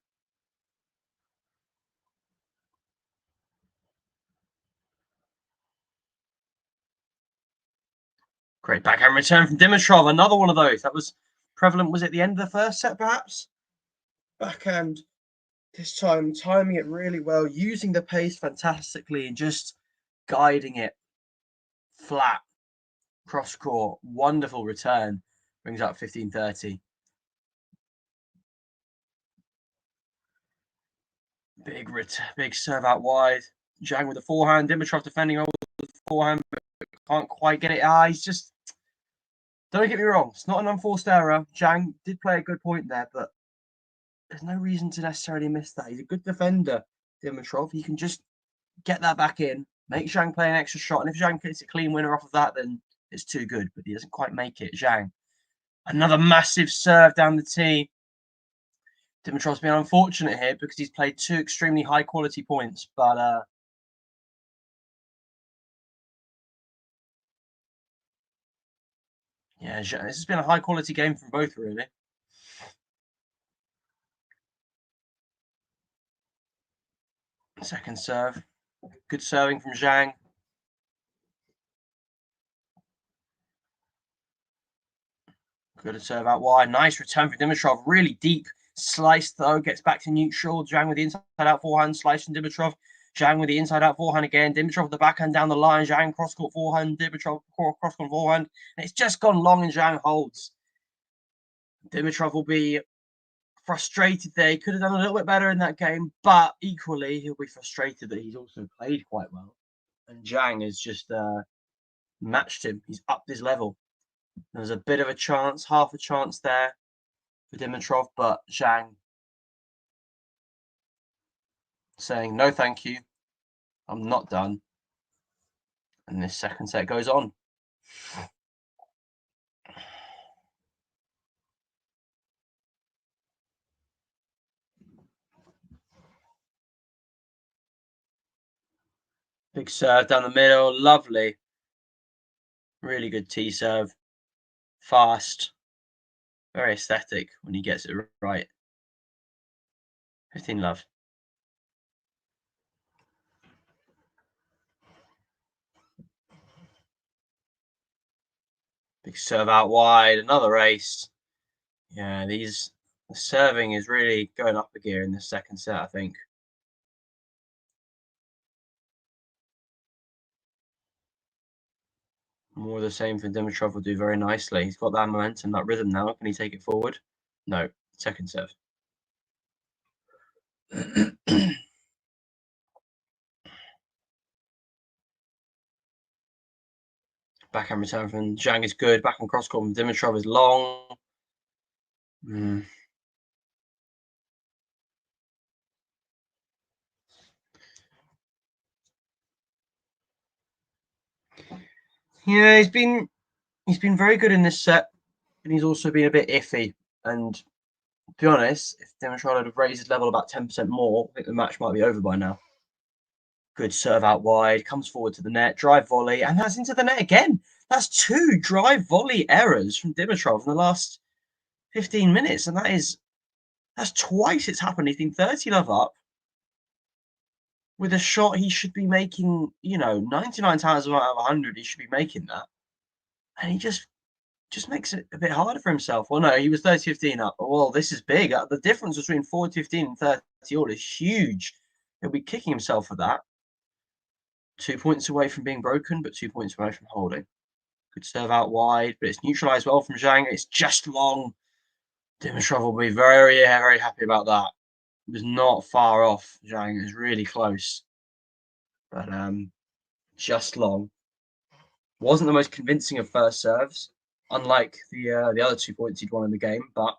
Great backhand return from Dimitrov. Another one of those. That was prevalent. Was it the end of the first set, perhaps? Backhand. This time, timing it really well, using the pace fantastically, and just guiding it flat, cross court. Wonderful return. Brings up 15-30. Big serve out wide. Zhang with the forehand. Dimitrov defending over the forehand, but can't quite get it. He's just. Don't get me wrong. It's not an unforced error. Zhang did play a good point there, but there's no reason to necessarily miss that. He's a good defender, Dimitrov. He can just get that back in, make Zhang play an extra shot, and if Zhang gets a clean winner off of that, then it's too good. But he doesn't quite make it. Zhang, another massive serve down the tee. Dimitrov's been unfortunate here because he's played two extremely high quality points, but yeah, this has been a high quality game from both, really. Second serve, good serving from Zhang. Good serve out wide. Nice return for Dimitrov. Really deep slice though. Gets back to neutral. Zhang with the inside out forehand. Slice from Dimitrov. Zhang with the inside out forehand again. Dimitrov with the backhand down the line. Zhang cross court forehand. Dimitrov cross court forehand. And it's just gone long and Zhang holds. Dimitrov will be frustrated there. He could have done a little bit better in that game, but equally he'll be frustrated that he's also played quite well. And Zhang has just matched him. He's upped his level. There's a bit of a chance, half a chance there for Dimitrov, but Zhang saying, no, thank you. I'm not done. And this second set goes on. Big serve down the middle. Lovely. Really good tee serve. Fast. Very aesthetic when he gets it right. 15 love. Big serve out wide. Another ace. Yeah, the serving is really going up a gear in the second set, I think. More of the same for Dimitrov will do very nicely. He's got that momentum, that rhythm now. Can he take it forward? No. Second serve. Backhand return from Zhang is good. Backhand cross court from Dimitrov is long. Yeah, he's been very good in this set, and he's also been a bit iffy. And to be honest, if Dimitrov had raised his level about 10% more, I think the match might be over by now. Good serve out wide, comes forward to the net, drive volley, and that's into the net again. That's two drive volley errors from Dimitrov in the last 15 minutes, and that's twice it's happened. He's been 30 love up with a shot he should be making, 99 times out of 100, he should be making that. And he just makes it a bit harder for himself. Well, no, he was 30-15 up. Well, this is big. The difference between 40-15 and 30 all is huge. He'll be kicking himself for that. 2 points away from being broken, but 2 points away from holding. Good serve out wide, but it's neutralized well from Zhang. It's just long. Dimitrov will be very, very happy about that. was not far off Zhang. It was really close. But just long. Wasn't the most convincing of first serves, unlike the other 2 points he'd won in the game. But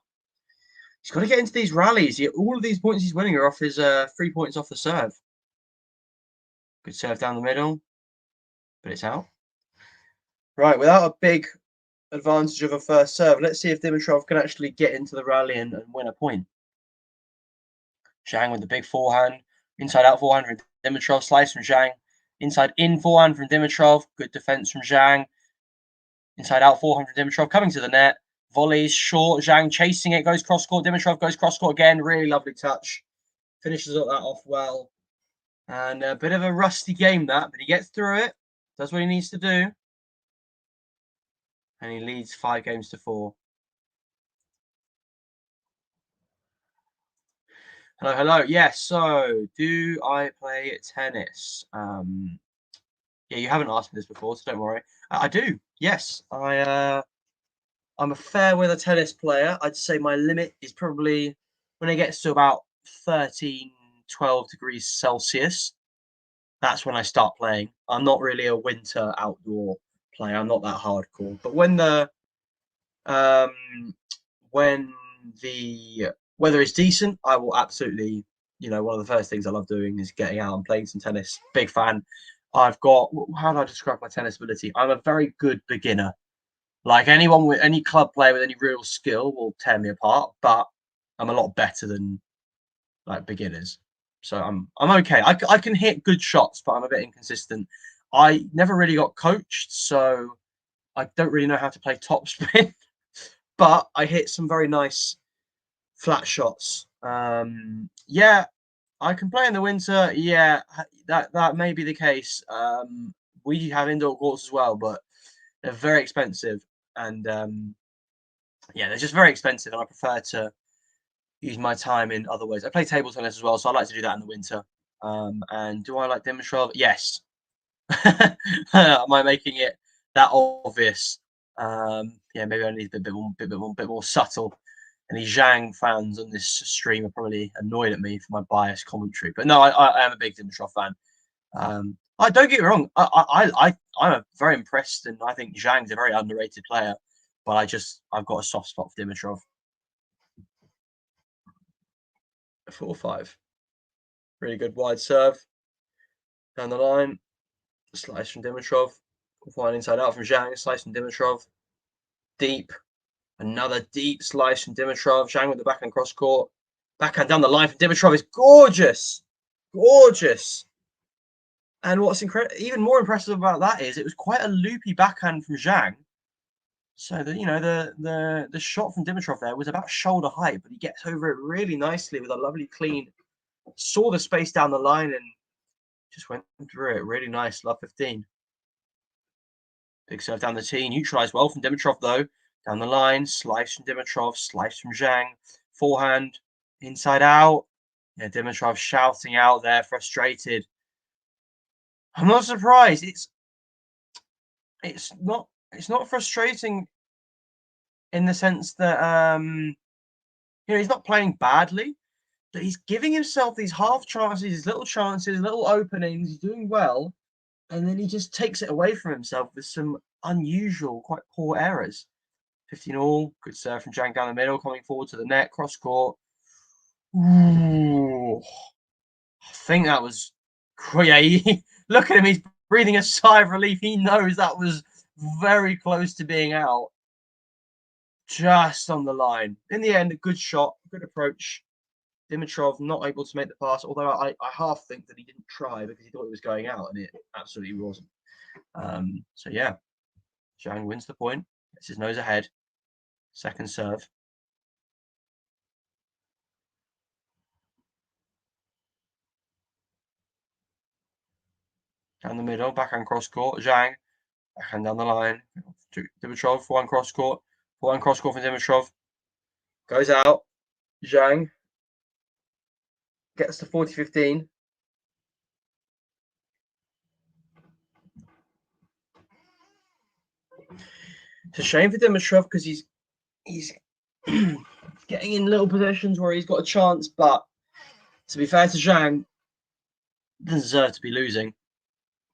he's got to get into these rallies. All of these points he's winning are off his 3 points off the serve. Good serve down the middle, but it's out. Right, without a big advantage of a first serve, let's see if Dimitrov can actually get into the rally and win a point. Zhang with the big forehand, inside out forehand from Dimitrov, slice from Zhang, inside in forehand from Dimitrov, good defense from Zhang, inside out forehand from Dimitrov, coming to the net, volleys short, Zhang chasing it, goes cross court, Dimitrov goes cross court again, really lovely touch, finishes that off well, and a bit of a rusty game that, but he gets through it, does what he needs to do, and he leads 5 games to 4. Hello, hello. Yes, so do I play tennis? Yeah, you haven't asked me this before, so don't worry. I do. Yes, I'm a fair weather tennis player. I'd say my limit is probably when it gets to about 13, 12 degrees Celsius. That's when I start playing. I'm not really a winter outdoor player. I'm not that hardcore. But when the weather is decent, I will absolutely, one of the first things I love doing is getting out and playing some tennis. Big fan. I've got, how do I describe my tennis ability? I'm a very good beginner. Like any club player with any real skill will tear me apart, but I'm a lot better than like beginners. So I'm okay. I can hit good shots, but I'm a bit inconsistent. I never really got coached, so I don't really know how to play topspin, but I hit some very nice flat shots. Yeah, I can play in the winter. Yeah, that may be the case. We have indoor courts as well, but they're very expensive, and yeah, they're just very expensive, and I prefer to use my time in other ways. I play table tennis as well, so I like to do that in the winter. And do I like Dimitrov? Yes. Am I making it that obvious? Yeah, maybe I need a bit more subtle. And the Zhang fans on this stream are probably annoyed at me for my biased commentary, but no, I am a big Dimitrov fan. I don't get me wrong. I'm very impressed, and I think Zhang's a very underrated player. But I've got a soft spot for Dimitrov. 4-5. Really good wide serve down the line. Slice from Dimitrov. Flying inside out from Zhang. Slice from Dimitrov. Deep. Another deep slice from Dimitrov. Zhang with the backhand cross court. Backhand down the line from Dimitrov is gorgeous. Gorgeous. And what's even more impressive about that is it was quite a loopy backhand from Zhang. So the shot from Dimitrov there was about shoulder height, but he gets over it really nicely with a lovely clean. Saw the space down the line and just went through it. Really nice. Love 15. Big serve down the tee. Neutralized well from Dimitrov though. Down the line. Slice from Dimitrov. Slice from Zhang. Forehand. Inside out. Yeah, Dimitrov shouting out there, frustrated. I'm not surprised. It's not frustrating in the sense that he's not playing badly, but he's giving himself these half chances, little openings. He's doing well, and then he just takes it away from himself with some unusual, quite poor errors. 15 all. Good serve from Zhang down the middle, coming forward to the net, cross court. Ooh, I think that was. Yeah, look at him. He's breathing a sigh of relief. He knows that was very close to being out. Just on the line. In the end, a good shot, good approach. Dimitrov not able to make the pass, although I half think that he didn't try because he thought it was going out, and it absolutely wasn't. So yeah, Zhang wins the point, gets his nose ahead. Second serve. Down the middle, backhand cross court. Zhang, backhand down the line. Dimitrov, forehand cross court. Forehand cross court for Dimitrov. Goes out. Zhang gets to 40-15. It's a shame for Dimitrov because he's getting in little possessions where he's got a chance, but To be fair to Zhang, doesn't deserve to be losing.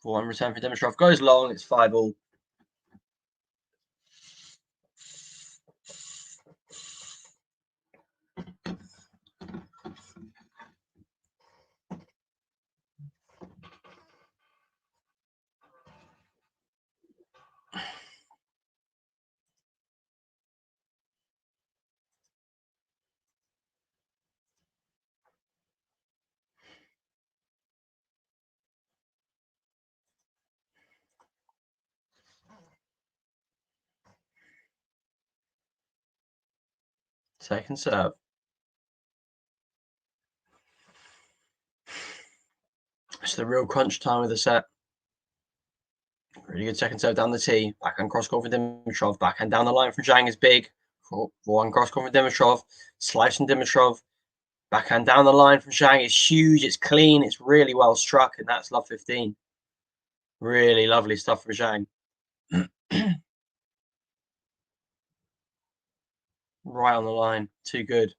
4-1 return for Dimitrov. Goes long, it's 5-all. Second serve. It's the real crunch time of the set. Really good second serve down the tee. Backhand cross court for Dimitrov. Backhand down the line from Zhang is big. Forehand cross court for Dimitrov. Slice from Dimitrov. Backhand down the line from Zhang is huge. It's clean. It's really well struck. And that's love 15. Really lovely stuff from Zhang. Right on the line. Too good.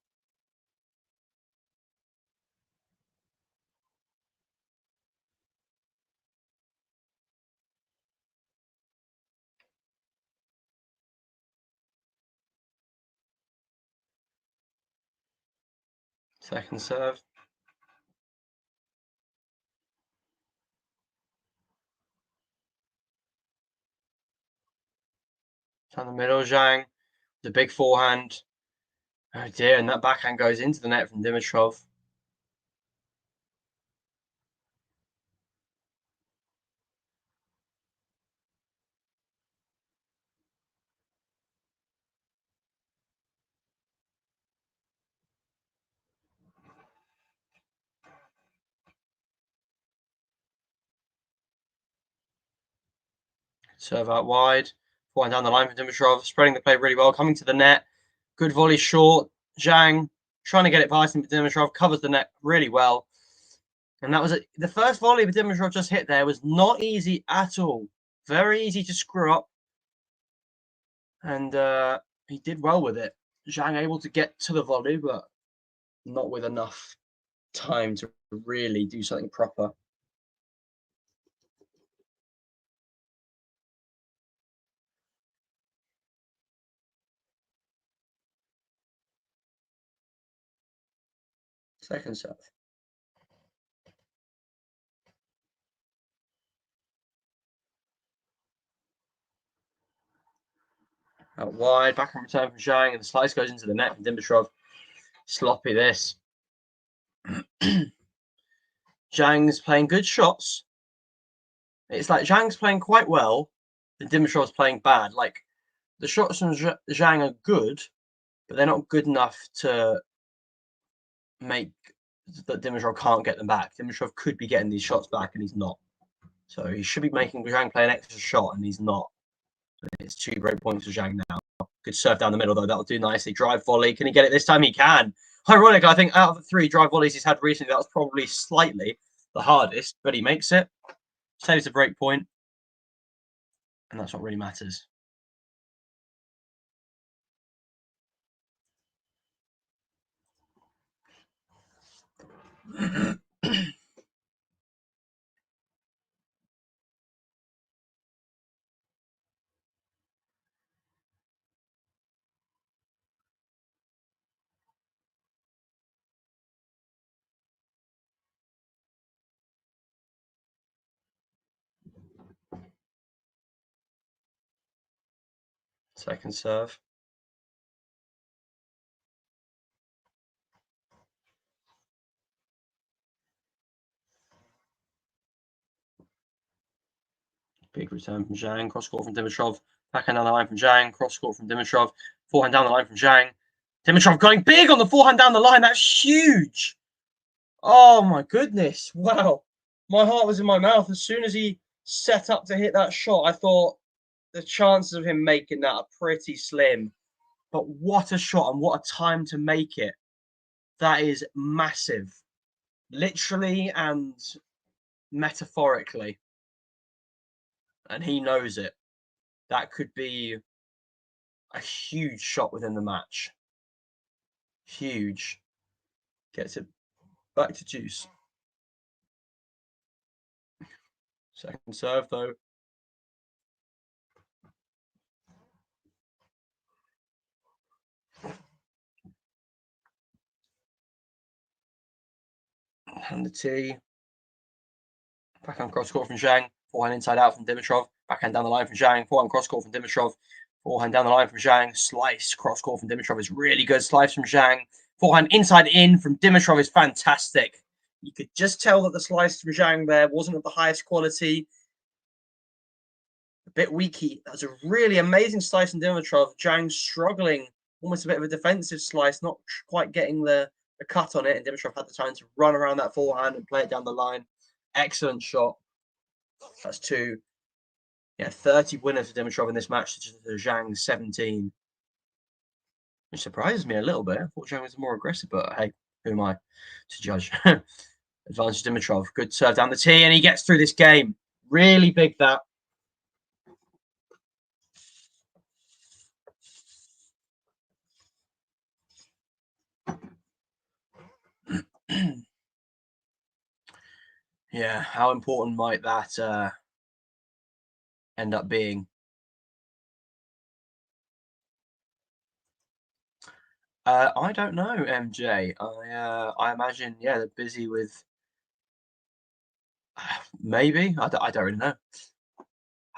Second serve. Down the middle, Zhang. The big forehand. Oh dear, and that backhand goes into the net from Dimitrov. Serve out wide. Forehand down the line from Dimitrov. Spreading the play really well. Coming to the net. Good volley short. Zhang trying to get it past him, but Dimitrov covers the net really well. And that was it. The first volley that Dimitrov just hit there was not easy at all. Very easy to screw up. And he did well with it. Zhang able to get to the volley, but not with enough time to really do something proper. Second serve. Out wide, back on return from Zhang, and the slice goes into the net from Dimitrov. Sloppy this. Zhang's playing good shots. It's like Zhang's playing quite well, and Dimitrov's playing bad. Like, the shots from Zhang are good, but they're not good enough to make that Dimitrov can't get them back. Dimitrov could be getting these shots back, and he's not. So he should be making Zhang play an extra shot, and he's not. It's 2 great points for Zhang now. Good serve down the middle, though. That'll do nicely. Drive volley. Can he get it this time? He can. Ironic, I think out of the 3 drive volleys he's had recently, that was probably slightly the hardest, but he makes it. Saves a break point. And that's what really matters. Second serve. Big return from Zhang. Cross court from Dimitrov. Backhand down the line from Zhang. Cross court from Dimitrov. Forehand down the line from Zhang. Dimitrov going big on the forehand down the line. That's huge. Oh my goodness. Wow. My heart was in my mouth. As soon as he set up to hit that shot, I thought the chances of him making that are pretty slim. But what a shot and what a time to make it. That is massive. Literally and metaphorically. And he knows it. That could be a huge shot within the match. Huge. Gets it Back to juice. Second serve, though. And the tee. Backhand cross court from Zhang. Forehand inside out from Dimitrov. Backhand down the line from Zhang. Forehand cross court from Dimitrov. Forehand down the line from Zhang. Slice cross court from Dimitrov is really good. Slice from Zhang. Forehand inside in from Dimitrov is fantastic. You could just tell that the slice from Zhang there wasn't of the highest quality. A bit weaky. That's a really amazing slice from Dimitrov. Zhang struggling. Almost a bit of a defensive slice. Not quite getting the cut on it. And Dimitrov had the time to run around that forehand and play it down the line. Excellent shot. That's 2. Yeah, 30 winners for Dimitrov in this match to Zhang 17. Which surprises me a little bit. I thought Zhang was more aggressive, but hey, who am I to judge? Advantage Dimitrov. Good serve down the tee, and he gets through this game. Really big, that. Yeah, how important might that end up being? I don't know, MJ. I imagine, yeah, they're busy with maybe. I don't really know.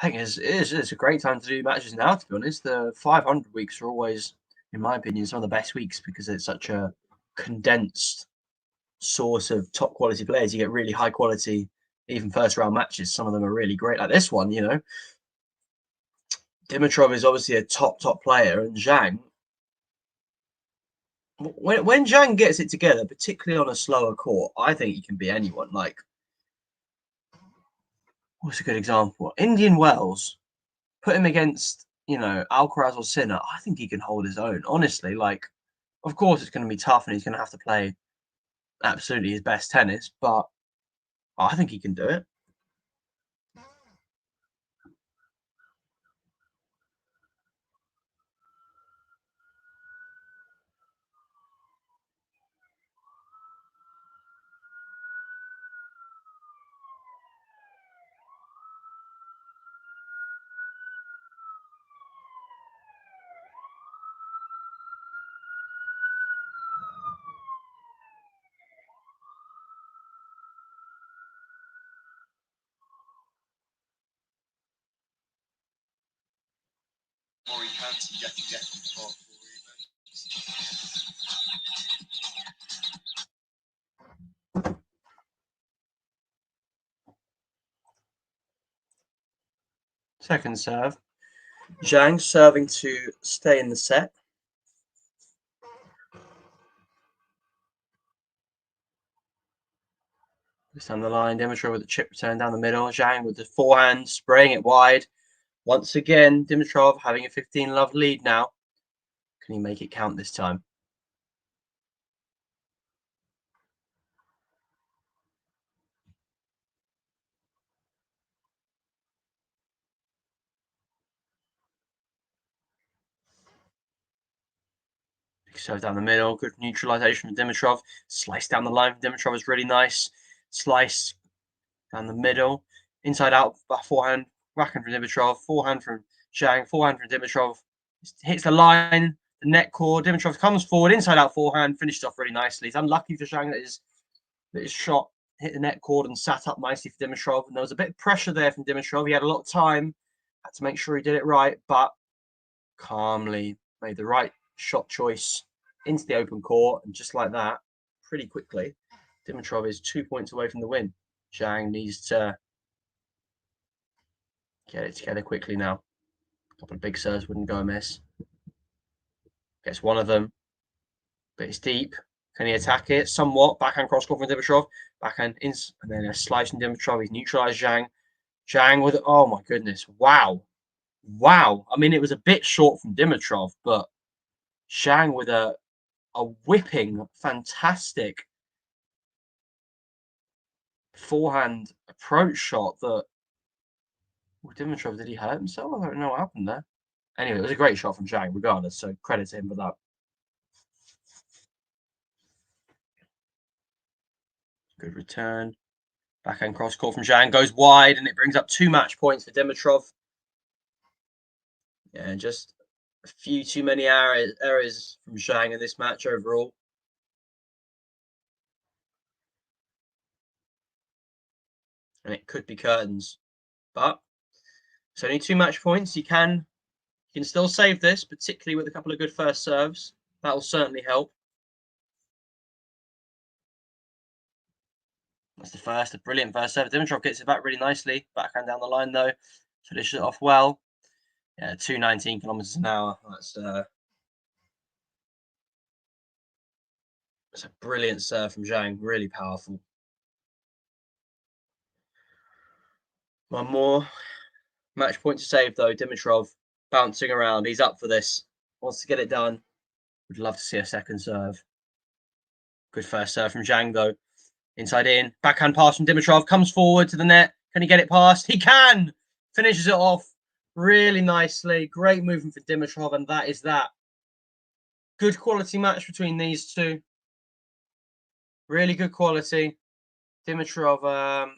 I think it's a great time to do matches now, to be honest. The 500 weeks are always, in my opinion, some of the best weeks because it's such a condensed source of top quality players. You get really high quality, even first round matches. Some of them are really great, like this one, you know. Dimitrov is obviously a top player, and Zhang, when Zhang gets it together, particularly on a slower court, I think he can be anyone. Like, what's a good example? Indian Wells, put him against, you know, Alcaraz or Sinner. I think he can hold his own. Honestly, like, of course it's going to be tough, and he's going to have to play absolutely his best tennis, but I think he can do it. Second serve. Zhang serving to stay in the set. Just down the line, Dimitrov with the chip return down the middle. Zhang with the forehand, spraying it wide. Once again, Dimitrov having a 15-love lead now. Can he make it count this time? Serve down the middle. Good neutralization from Dimitrov. Slice down the line from Dimitrov is really nice. Slice down the middle. Inside out, forehand. Backhand from Dimitrov. Forehand from Zhang. Forehand from Dimitrov. Hits the line. The net cord. Dimitrov comes forward. Inside out forehand. Finished off really nicely. It's unlucky for Zhang that his shot hit the net cord and sat up nicely for Dimitrov. And there was a bit of pressure there from Dimitrov. He had a lot of time. Had to make sure he did it right. But calmly made the right shot choice into the open court, and just like that, pretty quickly, Dimitrov is 2 points away from the win. Zhang needs to get it together quickly now. A couple of big serves wouldn't go amiss. Gets one of them, but it's deep. Can he attack it? Somewhat. Backhand cross court from Dimitrov. Backhand in, and then a slice from Dimitrov. He's neutralized Zhang. Zhang with, oh my goodness, wow. Wow. I mean, it was a bit short from Dimitrov, but Zhang with a whipping, fantastic forehand approach shot that Dimitrov, did he hurt himself? I don't know what happened there. Anyway, it was a great shot from Zhang, regardless, so credit to him for that. Good return. Backhand cross court from Zhang goes wide, and it brings up 2 match points for Dimitrov. Yeah, just a few too many errors from Zhang in this match overall. And it could be curtains. But it's only 2 match points. You can still save this, particularly with a couple of good first serves. That will certainly help. That's the first, a brilliant first serve. Dimitrov gets it back really nicely. Backhand down the line, though. Finishes it off well. Yeah, 219 kilometers an hour. That's a brilliant serve from Zhang. Really powerful. One more match point to save, though. Dimitrov bouncing around. He's up for this. Wants to get it done. Would love to see a second serve. Good first serve from Zhang, though. Inside in. Backhand pass from Dimitrov. Comes forward to the net. Can he get it past? He can! Finishes it off really nicely. Great movement for Dimitrov, and that is that. Good quality match between these two. Really good quality. Dimitrov,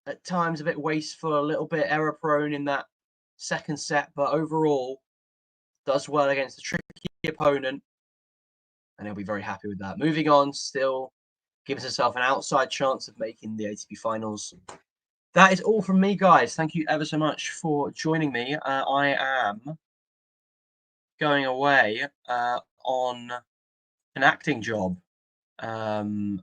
at times a bit wasteful, a little bit error prone in that second set, but overall does well against a tricky opponent, and he'll be very happy with that. Moving on, still gives himself an outside chance of making the ATP finals. That is all from me, guys. Thank you ever so much for joining me. I am going away on an acting job. Tomorrow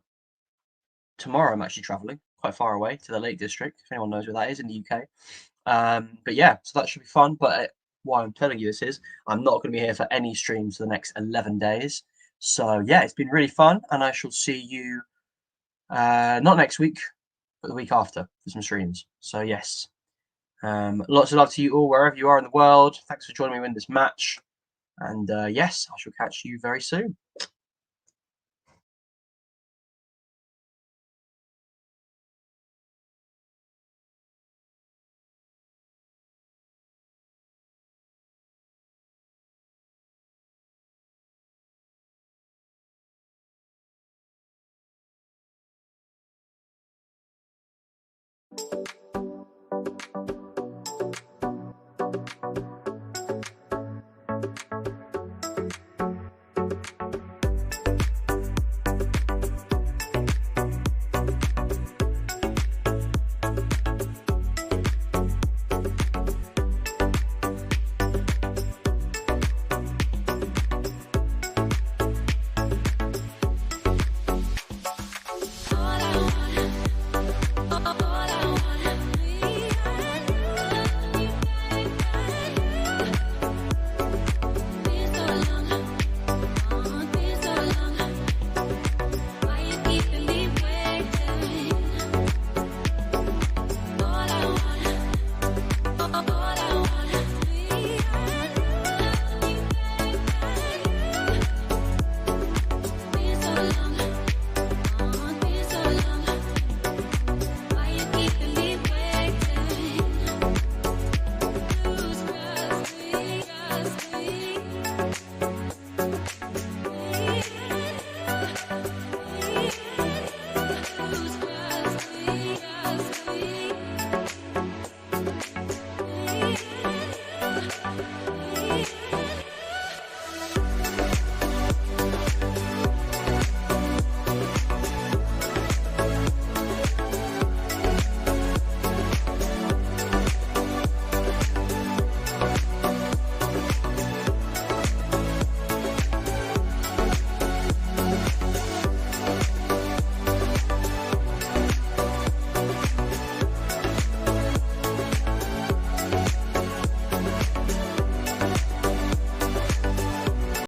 I'm actually traveling quite far away to the Lake District, if anyone knows where that is in the UK. But yeah, so that should be fun. But why I'm telling you this is I'm not going to be here for any streams for the next 11 days. So yeah, it's been really fun, and I shall see you not next week, but the week after for some streams. So yes, lots of love to you all wherever you are in the world. Thanks for joining me in this match, and yes, I shall catch you very soon.